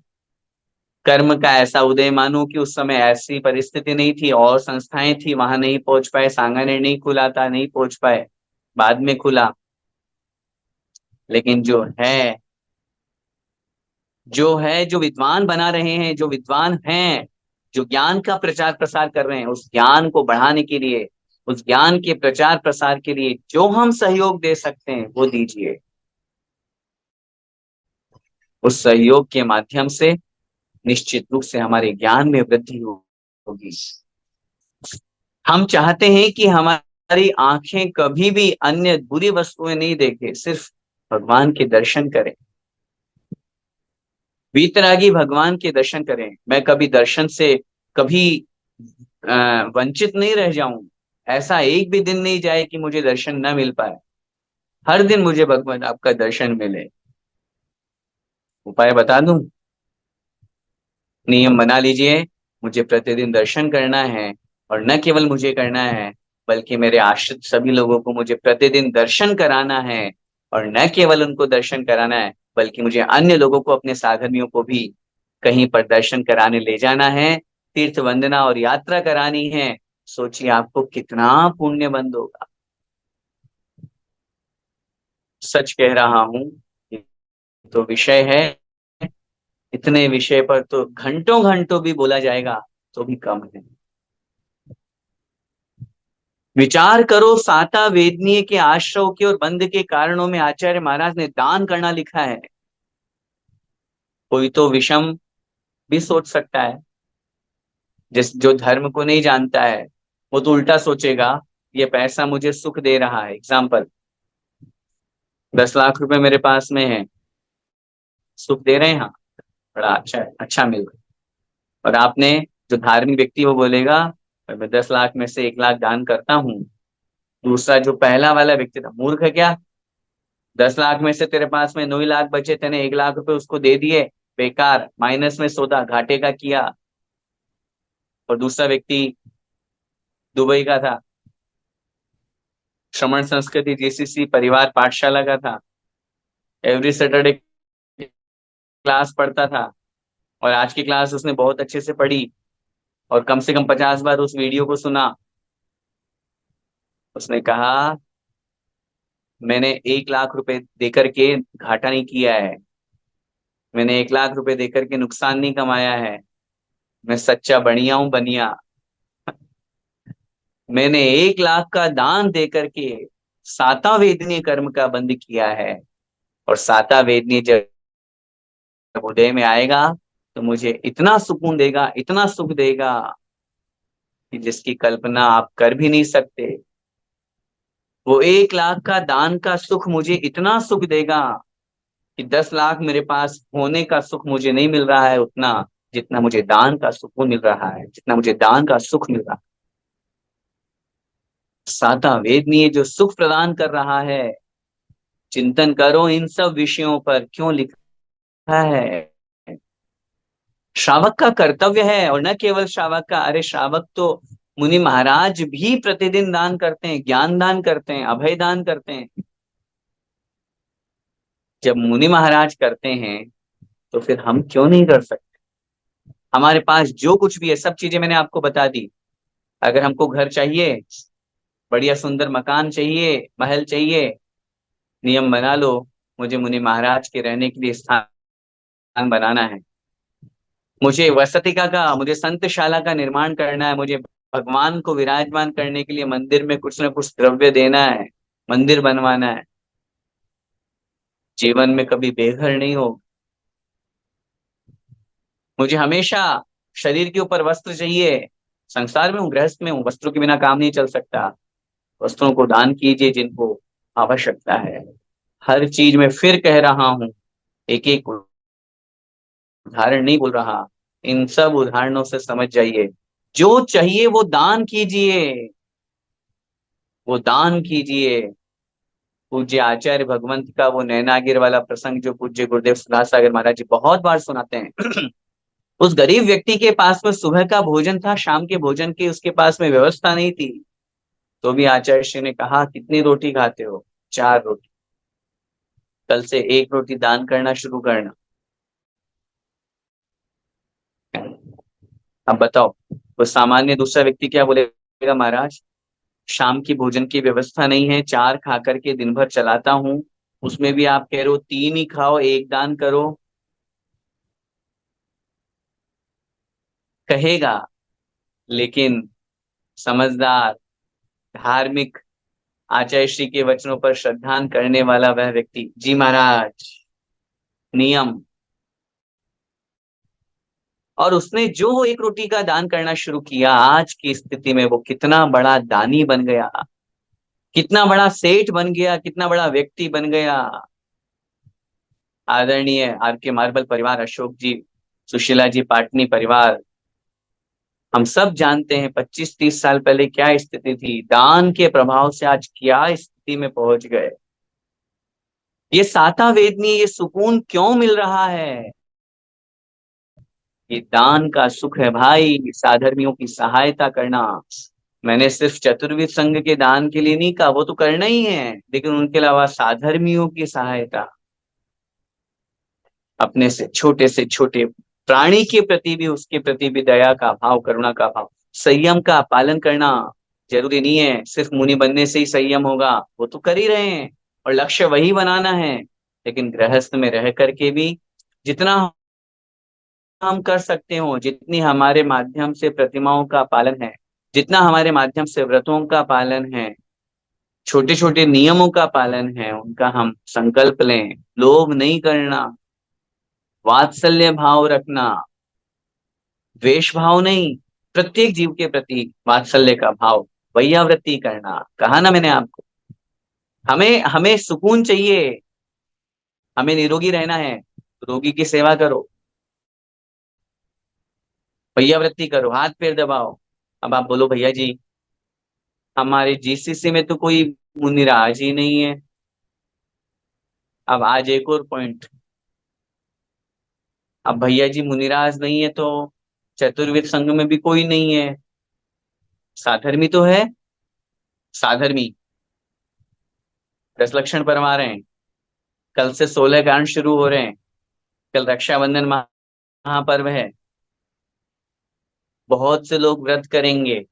कर्म का ऐसा उदय मानो कि उस समय ऐसी परिस्थिति नहीं थी, और संस्थाएं थी, वहां नहीं पहुंच पाए, सांगानेर नहीं खुला था, नहीं पहुंच पाए, बाद में खुला। लेकिन जो विद्वान बना रहे हैं, जो विद्वान हैं, जो ज्ञान का प्रचार प्रसार कर रहे हैं, उस ज्ञान को बढ़ाने के लिए, उस ज्ञान के प्रचार प्रसार के लिए जो हम सहयोग दे सकते हैं वो दीजिए। उस सहयोग के माध्यम से निश्चित रूप से हमारे ज्ञान में वृद्धि होगी। हम चाहते हैं कि हमारी आंखें कभी भी अन्य बुरी वस्तुएं नहीं देखे, सिर्फ भगवान के दर्शन करें, वीतरागी भगवान के दर्शन करें। मैं कभी दर्शन से कभी वंचित नहीं रह जाऊं, ऐसा एक भी दिन नहीं जाए कि मुझे दर्शन न मिल पाए, हर दिन मुझे भगवान आपका दर्शन मिले। उपाय बता दूं? नियम बना लीजिए, मुझे प्रतिदिन दर्शन करना है, और न केवल मुझे करना है बल्कि मेरे आश्रित सभी लोगों को मुझे प्रतिदिन दर्शन कराना है, और न केवल उनको दर्शन कराना है बल्कि मुझे अन्य लोगों को, अपने साधर्मियों को भी कहीं पर दर्शन कराने ले जाना है, तीर्थ वंदना और यात्रा करानी है। सोचिए आपको कितना पुण्य बंद होगा। सच कह रहा हूं, ये तो विषय है, इतने विषय पर तो घंटों घंटों भी बोला जाएगा तो भी कम है। विचार करो, साता वेदनीय के आश्रव के और बंध के कारणों में आचार्य महाराज ने दान करना लिखा है। कोई तो विषम भी सोच सकता है, जिस जो धर्म को नहीं जानता है, वो तो उल्टा सोचेगा, ये पैसा मुझे सुख दे रहा है। एग्जाम्पल, 10 लाख रुपए मेरे पास में है, सुख दे रहे हैं, हाँ, बड़ा अच्छा है, अच्छा मिल रहा है। और आपने, जो धार्मिक व्यक्ति वो बोलेगा मैं 10 लाख में से 1 लाख दान करता हूँ। दूसरा जो पहला वाला व्यक्ति था, मूर्ख है क्या, 10 लाख में से तेरे पास में 9 लाख बचे, तेने 1 लाख रुपए उसको दे दिए, बेकार, माइनस में सौदा, घाटे का किया। और दूसरा व्यक्ति दुबई का था, श्रमण संस्कृति जीसीसी परिवार पाठशाला का था, एवरी सैटरडे क्लास पढ़ता था, और आज की क्लास उसने बहुत अच्छे से पढ़ी, और कम से कम 50 बार उस वीडियो को सुना। उसने कहा मैंने 1 लाख रुपए देकर के घाटा नहीं किया है, मैंने 1 लाख रुपए देकर के नुकसान नहीं कमाया है, मैं सच्चा बनिया हूं, बनिया। मैंने 1 लाख का दान देकर के साता वेदनीय कर्म का बंद किया है, और साता वेदनीय जब उदय में आएगा तो मुझे इतना सुकून देगा, इतना सुख देगा कि जिसकी कल्पना आप कर भी नहीं सकते। वो 1 लाख का दान का सुख मुझे इतना सुख देगा कि 10 लाख मेरे पास होने का सुख मुझे नहीं मिल रहा है उतना, जितना मुझे दान का सुकून मिल रहा है, जितना मुझे दान का सुख मिल रहा है। साता वेदनीय जो सुख प्रदान कर रहा है, चिंतन करो इन सब विषयों पर क्यों लिखा है। श्रावक का कर्तव्य है, और न केवल श्रावक का, अरे श्रावक तो मुनि महाराज भी प्रतिदिन दान करते हैं, ज्ञान दान करते हैं, अभय दान करते हैं। जब मुनि महाराज करते हैं तो फिर हम क्यों नहीं कर सकते। हमारे पास जो कुछ भी है सब चीजें मैंने आपको बता दी। अगर हमको घर चाहिए, बढ़िया सुंदर मकान चाहिए, महल चाहिए, नियम बना लो, मुझे मुनि महाराज के रहने के लिए स्थान बनाना है, मुझे वसतिका का, मुझे संतशाला का निर्माण करना है, मुझे भगवान को विराजमान करने के लिए मंदिर में कुछ ना कुछ द्रव्य देना है, मंदिर बनवाना है। जीवन में कभी बेघर नहीं हो। मुझे हमेशा शरीर के ऊपर वस्त्र चाहिए, संसार में हूँ, गृहस्थ में हूँ, वस्त्रों के बिना काम नहीं चल सकता। वस्त्रों को दान कीजिए जिनको आवश्यकता है। हर चीज में फिर कह रहा हूँ, एक एक उदाहरण नहीं बोल रहा, इन सब उदाहरणों से समझ जाइए, जो चाहिए वो दान कीजिए, वो दान कीजिए। पूज्य आचार्य भगवंत का वो नैनागिर वाला प्रसंग जो पूज्य गुरुदेव सुधार सागर महाराज जी बहुत बार सुनाते हैं। उस गरीब व्यक्ति के पास में सुबह का भोजन था, शाम के भोजन की उसके पास में व्यवस्था नहीं थी, तो भी आचार्य श्री ने कहा कितनी रोटी खाते हो, 4 रोटी, कल से 1 रोटी दान करना शुरू करना। अब बताओ, वो सामान्य दूसरा व्यक्ति क्या बोलेगा, महाराज शाम की भोजन की व्यवस्था नहीं है, 4 खा करके दिन भर चलाता हूँ, उसमें भी आप कह रहे हो 3 ही खाओ, 1 दान करो, कहेगा। लेकिन समझदार, धार्मिक, आचार्य श्री के वचनों पर श्रद्धान करने वाला वह व्यक्ति, जी महाराज नियम, और उसने जो वो 1 रोटी का दान करना शुरू किया, आज की स्थिति में वो कितना बड़ा दानी बन गया, कितना बड़ा सेठ बन गया, कितना बड़ा व्यक्ति बन गया। आदरणीय आर के मार्बल परिवार, अशोक जी, सुशीला जी पाटनी परिवार, हम सब जानते हैं 25-30 साल पहले क्या स्थिति थी, दान के प्रभाव से आज क्या स्थिति में पहुंच गए। ये साता वेदनी, ये सुकून क्यों मिल रहा है, ये दान का सुख है भाई, साधर्मियों की सहायता करना। मैंने सिर्फ चतुर्विध संघ के दान के लिए नहीं कहा, वो तो करना ही है, लेकिन उनके अलावा साधर्मियों की सहायता, अपने से छोटे प्राणी के प्रति भी, उसके प्रति भी दया का भाव, करुणा का भाव, संयम का पालन करना। जरूरी नहीं है सिर्फ मुनि बनने से ही संयम होगा, वो तो कर ही रहे हैं और लक्ष्य वही बनाना है, लेकिन गृहस्थ में रह करके भी जितना हम कर सकते हो, जितनी हमारे माध्यम से प्रतिमाओं का पालन है, जितना हमारे माध्यम से व्रतों का पालन है, छोटे छोटे नियमों का पालन है, उनका हम संकल्प लें। लोभ नहीं करना, वात्सल्य भाव रखना, द्वेष भाव नहीं, प्रत्येक जीव के प्रति वात्सल्य का भाव, वैयावृत्ति करना। कहा ना मैंने आपको, हमें हमें सुकून चाहिए, हमें निरोगी रहना है, तो रोगी की सेवा करो, वैयावृत्ति करो, हाथ पैर दबाओ। अब आप बोलो भैया जी हमारे जीसीसी में तो कोई मुनिराज ही नहीं है। अब आज एक और पॉइंट, अब भैया जी मुनिराज नहीं है तो चतुर्वेद संघ में भी कोई नहीं है, साधर्मी तो है। साधर्मी 10 लक्षण परमा रहे हैं, कल से 16 कांड शुरू हो रहे हैं, कल रक्षाबंधन महापर्व है, बहुत से लोग व्रत करेंगे,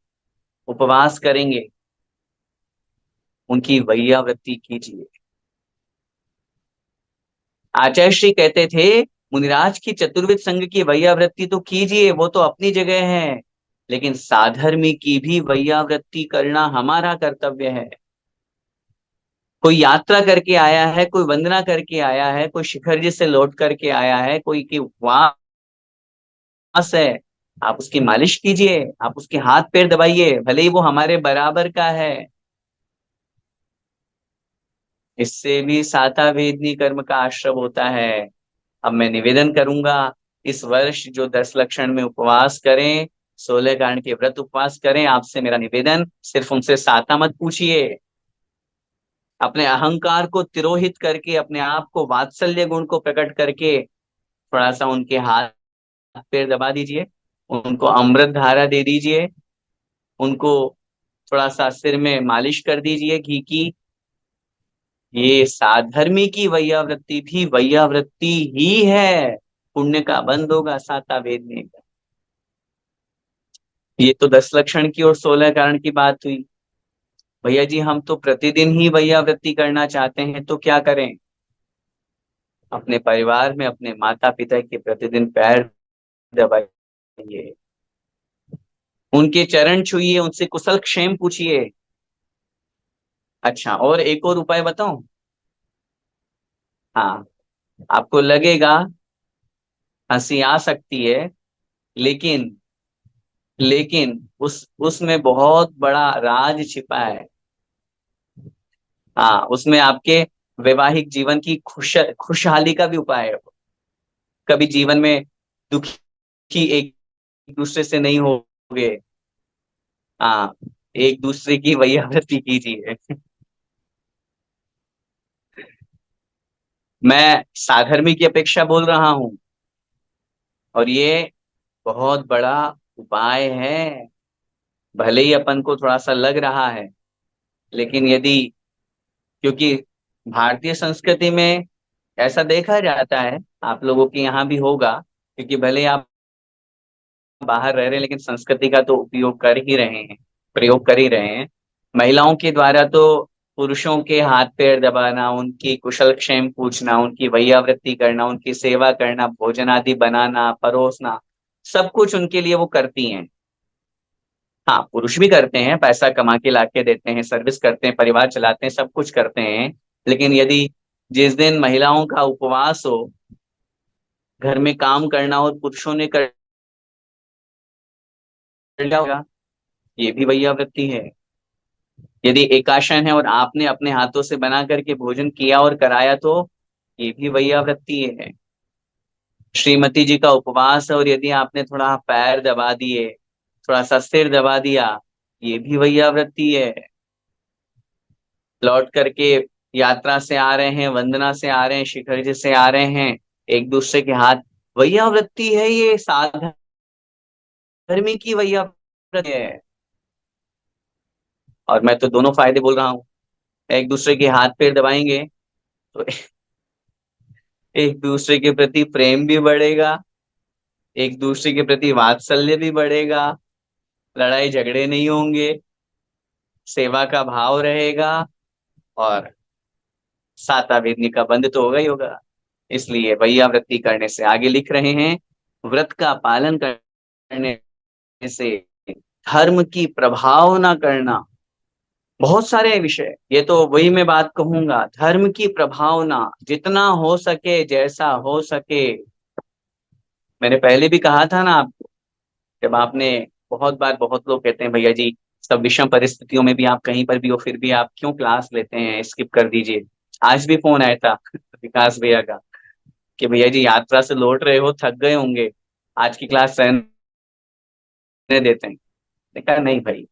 उपवास करेंगे, उनकी वैयावृत्ति कीजिए। आचार्य श्री कहते थे मुनिराज की चतुर्विद संघ की वैयावृत्ति तो कीजिए, वो तो अपनी जगह है, लेकिन साधर्मी की भी वैयावृत्ति करना हमारा कर्तव्य है। कोई यात्रा करके आया है, कोई वंदना करके आया है, कोई शिखर जी से लौट करके आया है, कोई की उपवास है, आप उसकी मालिश कीजिए, आप उसके हाथ पैर दबाइए, भले ही वो हमारे बराबर का है। इससे भी साता वेदनी कर्म का आश्रय होता है। अब मैं निवेदन करूंगा, इस वर्ष जो 10 लक्षण में उपवास करें, 16 कारण के व्रत उपवास करें, आपसे मेरा निवेदन, सिर्फ उनसे साता मत पूछिए। अपने अहंकार को तिरोहित करके, अपने आप को वात्सल्य गुण को प्रकट करके थोड़ा सा उनके हाथ पैर दबा दीजिए, उनको अमृत धारा दे दीजिए, उनको थोड़ा सा सिर में मालिश कर दीजिए घी की। ये साधर्मी की वैयावृत्ति भी वैयावृत्ति ही है, पुण्य का बंध होगा साता वेदने का। ये तो 10 लक्षण की और 16 कारण की बात हुई। भैया जी हम तो प्रतिदिन ही वैयावृत्ति करना चाहते हैं, तो क्या करें? अपने परिवार में अपने माता पिता के प्रतिदिन पैर दबाइए, उनके चरण छुइए, उनसे कुशल क्षेम पूछिए। अच्छा, और एक और उपाय बताऊं? हाँ, आपको लगेगा, हंसी आ सकती है, लेकिन उस उसमें बहुत बड़ा राज छिपा है। हाँ, उसमें आपके वैवाहिक जीवन की खुशहाली का भी उपाय है। कभी जीवन में दुखी एक दूसरे से नहीं होगे। हाँ, एक दूसरे की वैयावृत्ति कीजिए। मैं साधर्मी की अपेक्षा बोल रहा हूँ, और ये बहुत बड़ा उपाय है। भले ही अपन को थोड़ा सा लग रहा है, लेकिन यदि, क्योंकि भारतीय संस्कृति में ऐसा देखा जाता है, आप लोगों के यहाँ भी होगा, क्योंकि भले ही आप बाहर रह रहे हैं लेकिन संस्कृति का तो उपयोग कर ही रहे हैं, प्रयोग कर ही रहे हैं। महिलाओं के द्वारा तो पुरुषों के हाथ पैर दबाना, उनकी कुशल क्षेम पूछना, उनकी वैयावृत्ति करना, उनकी सेवा करना, भोजन आदि बनाना परोसना, सब कुछ उनके लिए वो करती हैं। हाँ, पुरुष भी करते हैं, पैसा कमा के लाके देते हैं, सर्विस करते हैं, परिवार चलाते हैं, सब कुछ करते हैं। लेकिन यदि जिस दिन महिलाओं का उपवास हो, घर में काम करना और पुरुषों ने कर लिया होगा, ये भी वैयावृत्ति है। यदि एकाशन है और आपने अपने हाथों से बना करके भोजन किया और कराया, तो ये भी वैयावृत्ति है। श्रीमती जी का उपवास है और यदि आपने थोड़ा पैर दबा दिए, थोड़ा सा सिर दबा दिया, ये भी वैयावृत्ति है। लौट करके यात्रा से आ रहे हैं, वंदना से आ रहे हैं, शिखर जी से आ रहे हैं, एक दूसरे के हाथ, वैयावृत्ति है, ये साधर्मी की वैयावृत्ति है। और मैं तो दोनों फायदे बोल रहा हूँ। एक दूसरे के हाथ पैर दबाएंगे तो एक दूसरे के प्रति प्रेम भी बढ़ेगा, एक दूसरे के प्रति वात्सल्य भी बढ़ेगा, लड़ाई झगड़े नहीं होंगे, सेवा का भाव रहेगा, और साता वेदनी का बंध तो होगा ही होगा। इसलिए वैयावृत्ति करने से आगे लिख रहे हैं, व्रत का पालन करने से, धर्म की प्रभावना करना, बहुत सारे विषय, ये तो वही मैं बात कहूंगा, धर्म की प्रभावना जितना हो सके, जैसा हो सके। मैंने पहले भी कहा था ना आपको, जब आपने, बहुत बार बहुत लोग कहते हैं भैया जी, सब विषम परिस्थितियों में भी आप कहीं पर भी हो, फिर भी आप क्यों क्लास लेते हैं, स्किप कर दीजिए। आज भी फोन आया था विकास भैया का, कि भैया जी यात्रा से लौट रहे हो, थक गए होंगे, आज की क्लास रहने देते हैं। मैंने कहा नहीं भाई,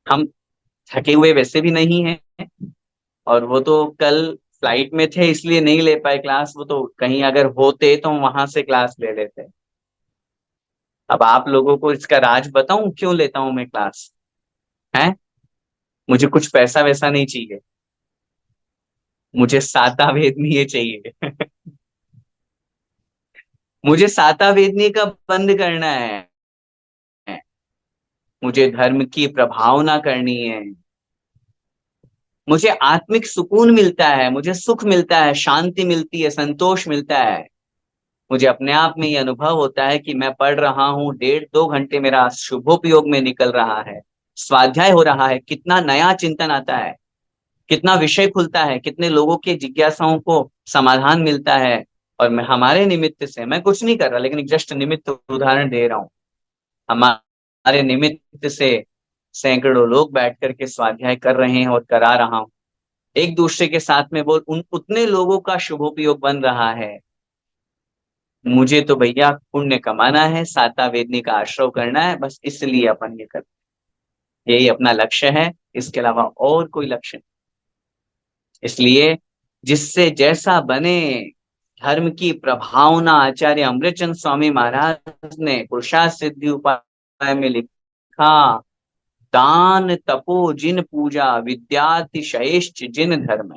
हम थके हुए वैसे भी नहीं हैं, और वो तो कल फ्लाइट में थे इसलिए नहीं ले पाए क्लास, वो तो कहीं अगर होते तो हम वहां से क्लास ले लेते। अब आप लोगों को इसका राज बताऊं क्यों लेता हूं मैं क्लास? है, मुझे कुछ पैसा वैसा नहीं चाहिए, मुझे साता वेदनीय चाहिए। मुझे साता वेदनीय का बंद करना है, मुझे धर्म की प्रभावना करनी है, मुझे आत्मिक सुकून मिलता है, मुझे सुख मिलता है, शांति मिलती है, संतोष मिलता है। मुझे अपने आप में ये अनुभव होता है कि मैं पढ़ रहा हूँ, 1.5 2 घंटे मेरा शुभोपयोग में निकल रहा है, स्वाध्याय हो रहा है, कितना नया चिंतन आता है। कितना विषय खुलता है, कितने लोगों के जिज्ञासाओं को समाधान मिलता है। और मैं हमारे निमित्त से, मैं कुछ नहीं कर रहा, लेकिन जस्ट निमित्त उदाहरण दे रहा हूँ, हमारे निमित्त से सैकड़ों लोग बैठ करके स्वाध्याय कर रहे हैं और करा रहा हूँ। एक दूसरे के साथ में वो उन उतने लोगों का शुभोपयोग बन रहा है। मुझे तो भैया पुण्य कमाना है, साता वेदनी का आश्रय करना है, बस इसलिए अपन ये कर, यही अपना लक्ष्य है, इसके अलावा और कोई लक्ष्य नहीं। इसलिए जिससे जैसा बने, धर्म की प्रभावना आचार्य अमृतचंद स्वामी महाराज ने पुरुषार्थ सिद्धि उपाय में लिखा, दान तपो जिन पूजा विद्यातिशयेश्च जिन धर्म।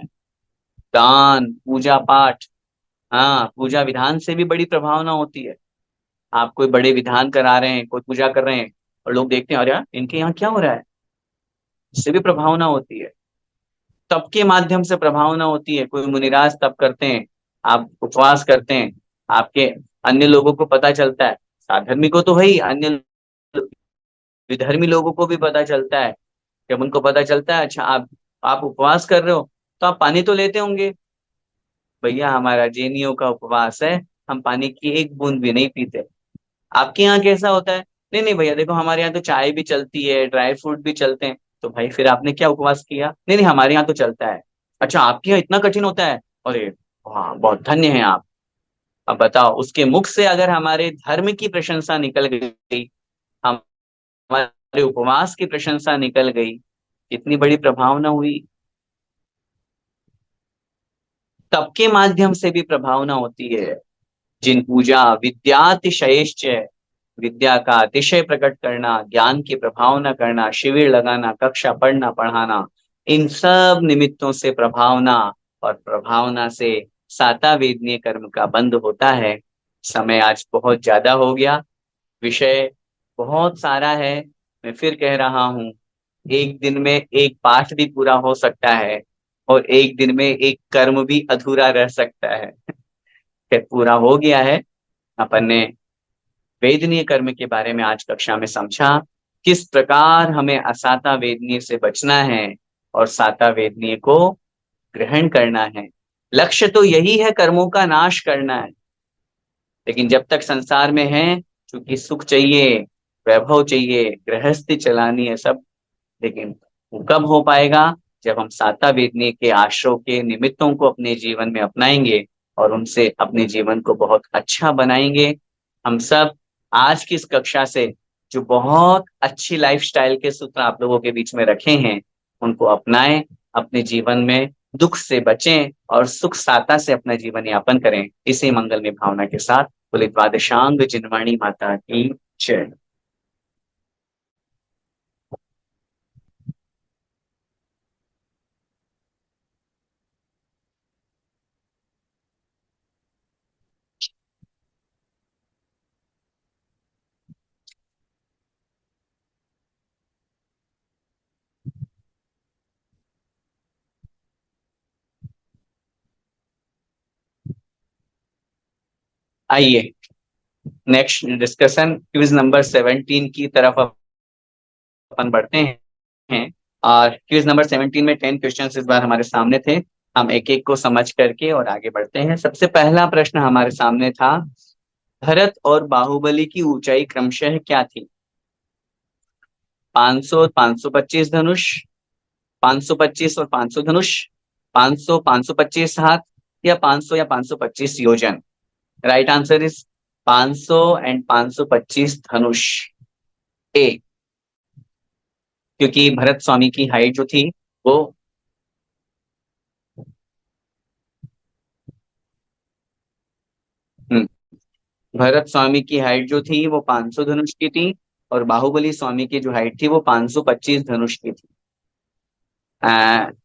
दान, पूजा पाठ, हाँ पूजा विधान से भी बड़ी प्रभावना होती है। आप कोई बड़े विधान करा रहे हैं, कोई पूजा कर रहे हैं, और लोग देखते हैं अरे यार इनके यहाँ क्या हो रहा है, इससे भी प्रभावना होती है। तप के माध्यम से प्रभावना होती है, कोई मुनिराज तप करते हैं, आप उपवास करते हैं, आपके अन्य लोगों को पता चलता है, साधर्मी को तो है ही, अन्य विधर्मी लोगों को भी पता चलता है। जब उनको पता चलता है अच्छा आप उपवास कर रहे हो, तो आप पानी तो लेते होंगे। भैया हमारा जैनियों का उपवास है, हम पानी की एक बूंद भी नहीं पीते। आपके यहाँ कैसा होता है? नहीं नहीं भैया देखो, हमारे यहाँ तो चाय भी चलती है, ड्राई फ्रूट भी चलते हैं। तो भाई फिर आपने क्या उपवास किया? नहीं नहीं हमारे यहाँ तो चलता है। अच्छा आपके यहाँ इतना कठिन होता है? अरे हाँ बहुत धन्य है आप। अब बताओ, उसके मुख से अगर हमारे धर्म की प्रशंसा निकल गई, हम हमारे उपवास की प्रशंसा निकल गई, कितनी बड़ी प्रभावना हुई। तप के माध्यम से भी प्रभावना होती है। जिन पूजा विद्यातिशयश्च, विद्या का अतिशय प्रकट करना, ज्ञान की प्रभावना करना, शिविर लगाना, कक्षा पढ़ना पढ़ाना, इन सब निमित्तों से प्रभावना, और प्रभावना से साता वेदनीय कर्म का बंध होता है। समय आज बहुत ज्यादा हो गया, विषय बहुत सारा है। मैं फिर कह रहा हूँ, एक दिन में एक पाठ भी पूरा हो सकता है, और एक दिन में एक कर्म भी अधूरा रह सकता है। फिर पूरा हो गया है। अपन ने वेदनीय कर्म के बारे में आज कक्षा में समझा, किस प्रकार हमें असाता वेदनीय से बचना है और साता वेदनीय को ग्रहण करना है। लक्ष्य तो यही है, कर्मों का नाश करना है। लेकिन जब तक संसार में है, क्योंकि सुख चाहिए, वैभव चाहिए, गृहस्थी चलानी है सब, लेकिन वो कब हो पाएगा? जब हम साता वेदनीय के आश्रय के निमित्तों को अपने जीवन में अपनाएंगे और उनसे अपने जीवन को बहुत अच्छा बनाएंगे। हम सब आज की इस कक्षा से जो बहुत अच्छी लाइफस्टाइल के सूत्र आप लोगों के बीच में रखे हैं, उनको अपनाएं, अपने जीवन में दुख से बचें और सुख साता से अपना जीवन यापन करें। इसी मंगलमय भावना के साथ बोले द्वादशांग जिनवाणी माता की जय। आइए नेक्स्ट डिस्कशन क्विज नंबर 17 की तरफ अपन बढ़ते हैं। और क्विज नंबर 17 में 10 क्वेश्चन इस बार हमारे सामने थे। हम एक एक को समझ करके और आगे बढ़ते हैं। सबसे पहला प्रश्न हमारे सामने था, भरत और बाहुबली की ऊंचाई क्रमशः क्या थी? 500 525 धनुष, 525 और 500 धनुष, 500 525 हाथ, या 500 या 525 योजन। राइट आंसर इज 500 एंड 525 धनुष। ए, क्योंकि भरत स्वामी की हाइट जो थी वो, हम्म, भरत स्वामी की हाइट जो थी वो 500 धनुष की थी, और बाहुबली स्वामी की जो हाइट थी वो 525 धनुष की थी।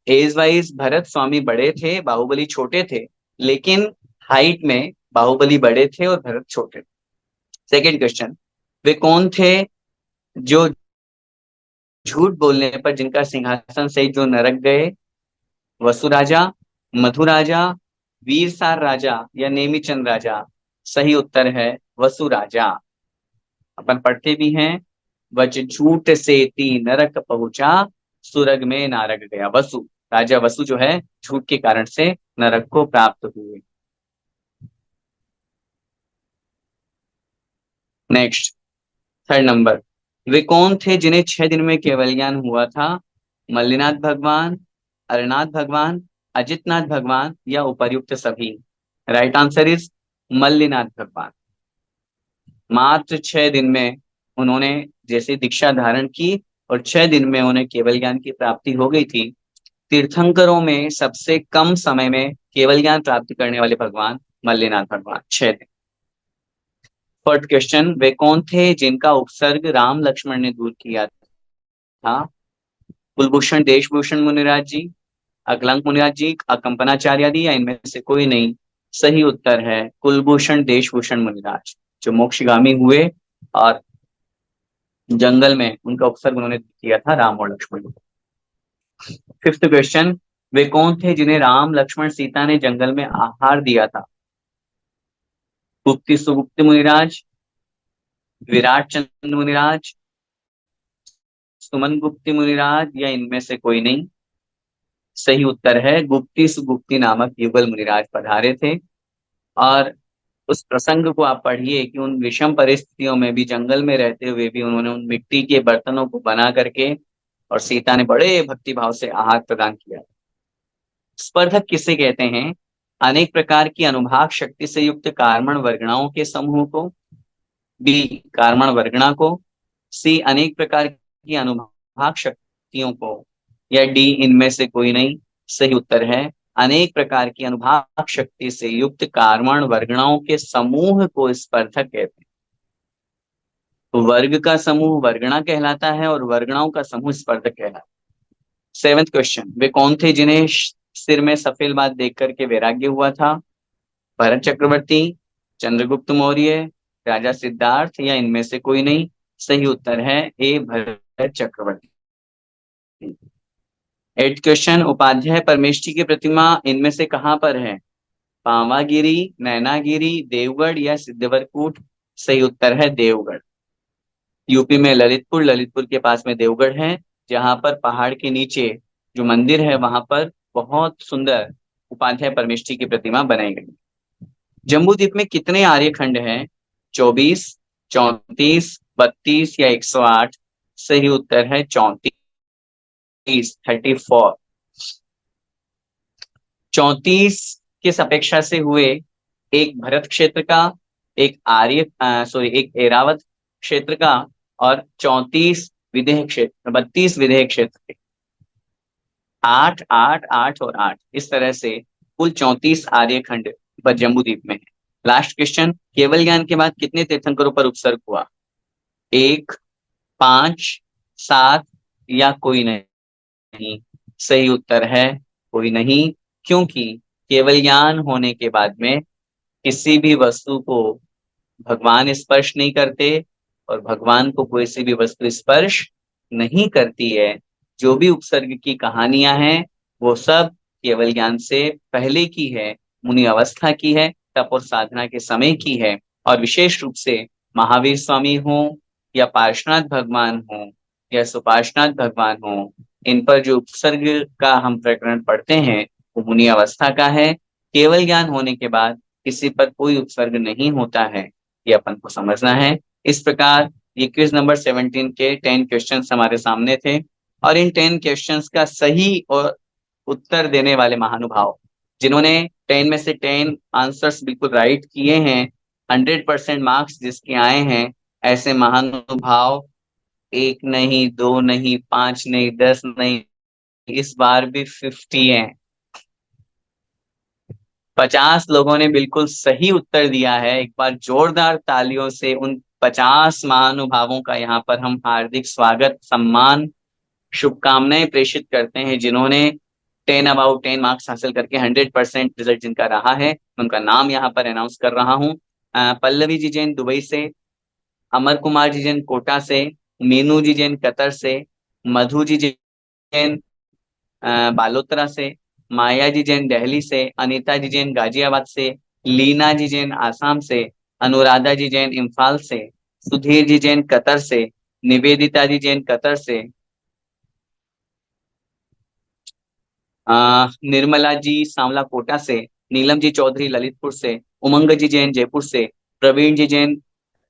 एज वाइज भरत स्वामी बड़े थे, बाहुबली छोटे थे, लेकिन हाइट में बाहुबली बड़े थे और भरत छोटे थे। सेकेंड क्वेश्चन, वे कौन थे जो झूठ बोलने पर जिनका सिंहासन से जो नरक गए? वसु राजा, मधु राजा, वीरसार राजा, या नेमीचंद राजा? सही उत्तर है वसु राजा। अपन पढ़ते भी हैं, वज झूठ से ती नरक पहुंचा, सुरग में नारक गया। वसु, राजा वसु जो है झूठ के कारण से नरक को प्राप्त हुए। नेक्स्ट, थर्ड नंबर, वे कौन थे जिन्हें 6 दिन में केवल ज्ञान हुआ था? मल्लीनाथ भगवान, अरनाथ भगवान, अजितनाथ भगवान या उपर्युक्त सभी? राइट आंसर इज मल्लीनाथ भगवान। मात्र 6 दिन में उन्होंने जैसे दीक्षा धारण की और 6 दिन में उन्हें केवल ज्ञान की प्राप्ति हो गई थी। तीर्थंकरों में सबसे कम समय में केवल ज्ञान प्राप्त करने वाले भगवान मल्लीनाथ भगवान, 6 दिन। फोर्थ क्वेश्चन, वे कौन थे जिनका उपसर्ग राम लक्ष्मण ने दूर किया था? कुलभूषण देशभूषण मुनिराज जी, अकलंक मुनिराज जी, अकंपनाचार्य जी या इनमें से कोई नहीं? सही उत्तर है कुलभूषण देशभूषण मुनिराज, जो मोक्षगामी हुए और जंगल में उनका उपसर्ग उन्होंने किया था राम और लक्ष्मण को। फिफ्थ क्वेश्चन, वे कौन थे जिन्हें राम लक्ष्मण सीता ने जंगल में आहार दिया था? गुप्ती सुगुप्त मुनिराज, विराट चंद्र मुनिराज, सुमन गुप्ती मुनिराज या इनमें से कोई नहीं? सही उत्तर है गुप्ती सुगुप्ती नामक युगल मुनिराज पधारे थे। और उस प्रसंग को आप पढ़िए कि उन विषम परिस्थितियों में भी, जंगल में रहते हुए भी, उन्होंने उन मिट्टी के बर्तनों को बना करके और सीता ने बड़े भक्ति भाव से आहार प्रदान किया। स्पर्धक किसे कहते हैं? अनेक प्रकार की अनुभाग शक्ति से युक्त कार्बन वर्गणाओं के समूह को, बी कार्बन वर्गणा को, सी अनेक प्रकार की अनुभाग शक्तियों को, या डी इनमें से कोई नहीं? सही उत्तर है अनेक प्रकार की अनुभाग शक्ति से युक्त कार्बन वर्गणाओं के समूह को स्पर्धक कहते हैं। तो वर्ग का समूह वर्गणा कहलाता है और वर्गणाओं का समूह स्पर्धक कहलाता है। सेवेंथ क्वेश्चन, वे कौन थे जिन्हें सिर में सफेद बात देख करके वैराग्य हुआ था? भरत चक्रवर्ती, चंद्रगुप्त मौर्य, राजा सिद्धार्थ या इनमें से कोई नहीं? सही उत्तर है ए भरत चक्रवर्ती। एट क्वेश्चन, उपाध्याय परमेष्ठी की प्रतिमा इनमें से कहां पर है? पावागिरी, नैनागिरी, देवगढ़ या सिद्धवरकूट? सही उत्तर है देवगढ़। यूपी में ललितपुर, ललितपुर के पास में देवगढ़ है, जहां पर पहाड़ के नीचे जो मंदिर है वहां पर बहुत सुंदर उपाध्याय परमेष्ठी की प्रतिमा बनाई गई। जम्बूद्वीप में कितने आर्यखंड हैं? 24, 34, 32 या 108? सही उत्तर है 34, 34। 34 किस अपेक्षा से हुए? एक भरत क्षेत्र का, एक एक एरावत क्षेत्र का, और 34 विदेह क्षेत्र, 32 विदेह क्षेत्र के। 8, 8, 8 और 8, इस तरह से कुल 34 आर्यखंड पर जम्बूद्वीप में है। लास्ट क्वेश्चन, केवल ज्ञान के बाद कितने तीर्थंकरों पर उपसर्ग हुआ? 1, 5, 7 या कोई नहीं? सही उत्तर है कोई नहीं, क्योंकि केवल ज्ञान होने के बाद में किसी भी वस्तु को भगवान स्पर्श नहीं करते और भगवान को कोई सी भी वस्तु स्पर्श नहीं करती है। जो भी उपसर्ग की कहानियां हैं वो सब केवल ज्ञान से पहले की है, मुनि अवस्था की है, तप और साधना के समय की है। और विशेष रूप से महावीर स्वामी हो या पार्श्वनाथ भगवान हो या सुपार्श्वनाथ भगवान हो, इन पर जो उपसर्ग का हम प्रकरण पढ़ते हैं वो मुनि अवस्था का है। केवल ज्ञान होने के बाद किसी पर कोई उपसर्ग नहीं होता है, ये अपन को समझना है। इस प्रकार ये क्विज नंबर 17 के 10 क्वेश्चंस हमारे सामने थे, और इन 10 क्वेश्चंस का सही और उत्तर देने वाले महानुभाव, जिन्होंने 10 में से 10 आंसर्स बिल्कुल राइट किए हैं, 100% मार्क्स जिसके आए हैं, ऐसे महानुभाव एक नहीं, दो नहीं, 5 नहीं, 10 नहीं, इस बार भी 50 हैं। 50 लोगों ने बिल्कुल सही उत्तर दिया है। एक बार जोरदार तालियों से उन 50 महानुभावों का यहाँ पर हम हार्दिक स्वागत, सम्मान, शुभकामनाएं प्रेषित करते हैं, जिन्होंने 10 मार्क्स हासिल करके 100% रिजल्ट जिनका रहा है। उनका नाम यहाँ पर अनाउंस कर रहा हूँ। पल्लवी जी जैन दुबई से, अमर कुमार जी जैन कोटा से, मीनू जी जैन कतर से, मधु जी जैन बालोतरा से, माया जी जैन दिल्ली से, अनीता जी जैन गाजियाबाद से, लीना जी जैन आसाम से, अनुराधा जी जैन इम्फाल से, सुधीर जी जैन कतर से, निवेदिता जी जैन कतर से, निर्मला जी सांवला कोटा से, नीलम जी चौधरी ललितपुर से, उमंग जी जैन जयपुर से, प्रवीण जी जैन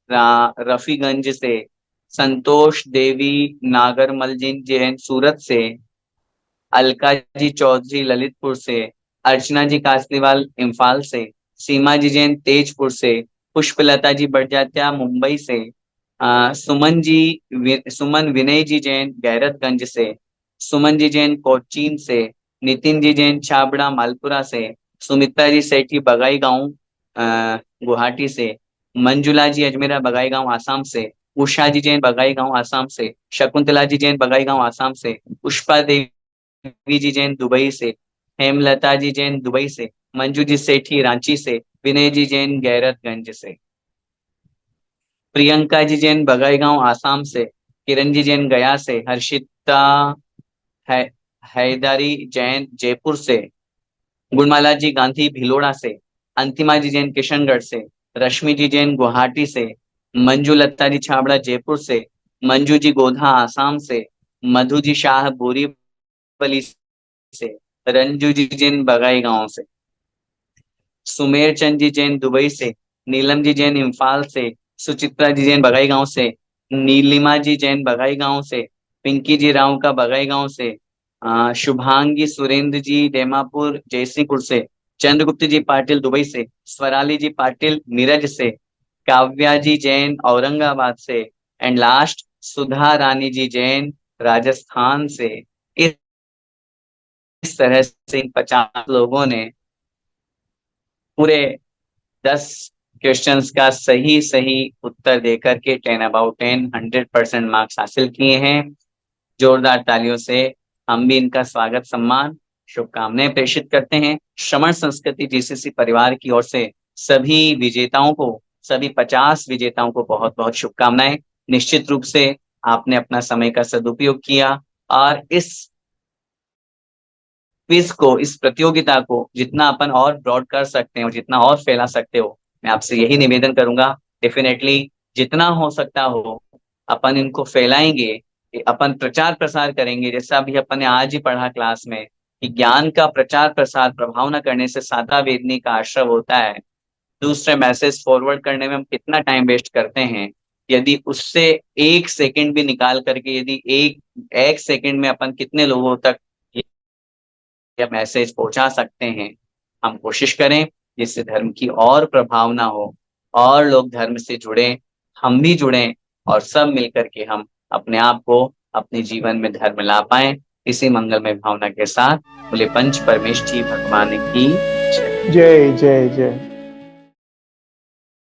रफीगंज से, संतोष देवी नागरमल जी जैन सूरत से, अलका जी चौधरी ललितपुर से, अर्चना जी कासलीवाल इम्फाल से, सीमा जी जैन तेजपुर से, पुष्पलता जी बड़जात्या मुंबई से, सुमन विनय जी जैन गैरतगंज से, सुमन जी जैन कोचीन से, नितिन जी जैन छाबड़ा मालपुरा से, सुमित्रा जी सेठी बगाई गांव गुवाहाटी से, मंजुला जी अजमेरा बगाई गांव आसाम से, उषा जी जैन बगाई गांव आसाम से, शकुंतला जी जैन बगाई गांव आसाम से, पुष्पा देवी जी जैन दुबई से, हेमलता जी जैन दुबई से, मंजू जी सेठी रांची से, विनय जी जैन गैरतगंज से, प्रियंका जी जैन बगाईगांव आसाम से, किरण जी जैन गया से, हर्षिता है हैदरी जैन जयपुर से, गुणमाला जी गांधी भिलोड़ा से, अंतिमा जी जैन किशनगढ़ से, रश्मि जी जैन गुवाहाटी से, मंजू लता जी छाबड़ा जयपुर से, मंजू जी गोधा आसाम से, मधु जी शाह बोरीवली से, रंजू जी जैन बगाई गांव से, सुमेर चंद जी जैन दुबई से, नीलम जी जैन इम्फाल से, सुचित्रा जी जैन बगाई गांव से, नीलिमा जी जैन बगाई गांव से, पिंकी जी राव का बगाई गांव से, शुभांगी सुरेंद्र जी देमापुर जयसिंहपुर से, चंद्रगुप्त जी पाटिल दुबई से, स्वराली जी पाटिल नीरज से, काव्या जी जैन औरंगाबाद से, एंड लास्ट सुधा रानी जी जैन राजस्थान से। इस तरह से 50 लोगों ने पूरे 10 क्वेश्चंस का सही सही उत्तर देकर के 10 about 10 100% मार्क्स हासिल किए हैं। जोरदार तालियों से हम भी इनका स्वागत सम्मान शुभकामनाएं प्रेषित करते हैं। श्रमण संस्कृति जीसीसी परिवार की ओर से सभी विजेताओं को, सभी 50 विजेताओं को बहुत बहुत शुभकामनाएं। निश्चित रूप से आपने अपना समय का सदुपयोग किया और इस क्विज को, इस प्रतियोगिता को जितना अपन और ब्रॉड कर सकते हैं और जितना और फैला सकते हो, मैं आपसे यही निवेदन करूंगा। डेफिनेटली जितना हो सकता हो अपन इनको फैलाएंगे, अपन प्रचार प्रसार करेंगे। जैसा अभी अपन ने आज ही पढ़ा क्लास में कि ज्ञान का प्रचार प्रसार प्रभाव न करने से सादा वेदनी का आश्रय होता है। दूसरे मैसेज फॉरवर्ड करने में हम कितना टाइम वेस्ट करते हैं, यदि उससे 1 सेकंड भी निकाल करके, यदि एक एक सेकंड में अपन कितने लोगों तक या मैसेज पहुंचा सकते हैं, हम कोशिश करें जिससे धर्म की और प्रभावना हो और लोग धर्म से जुड़े, हम भी जुड़े और सब मिलकर के हम अपने आप को अपने जीवन में धर्म ला पाए। इसी मंगलमय भावना के साथ बोले पंच परमेष्ठी भगवान की जय। जय जय जय।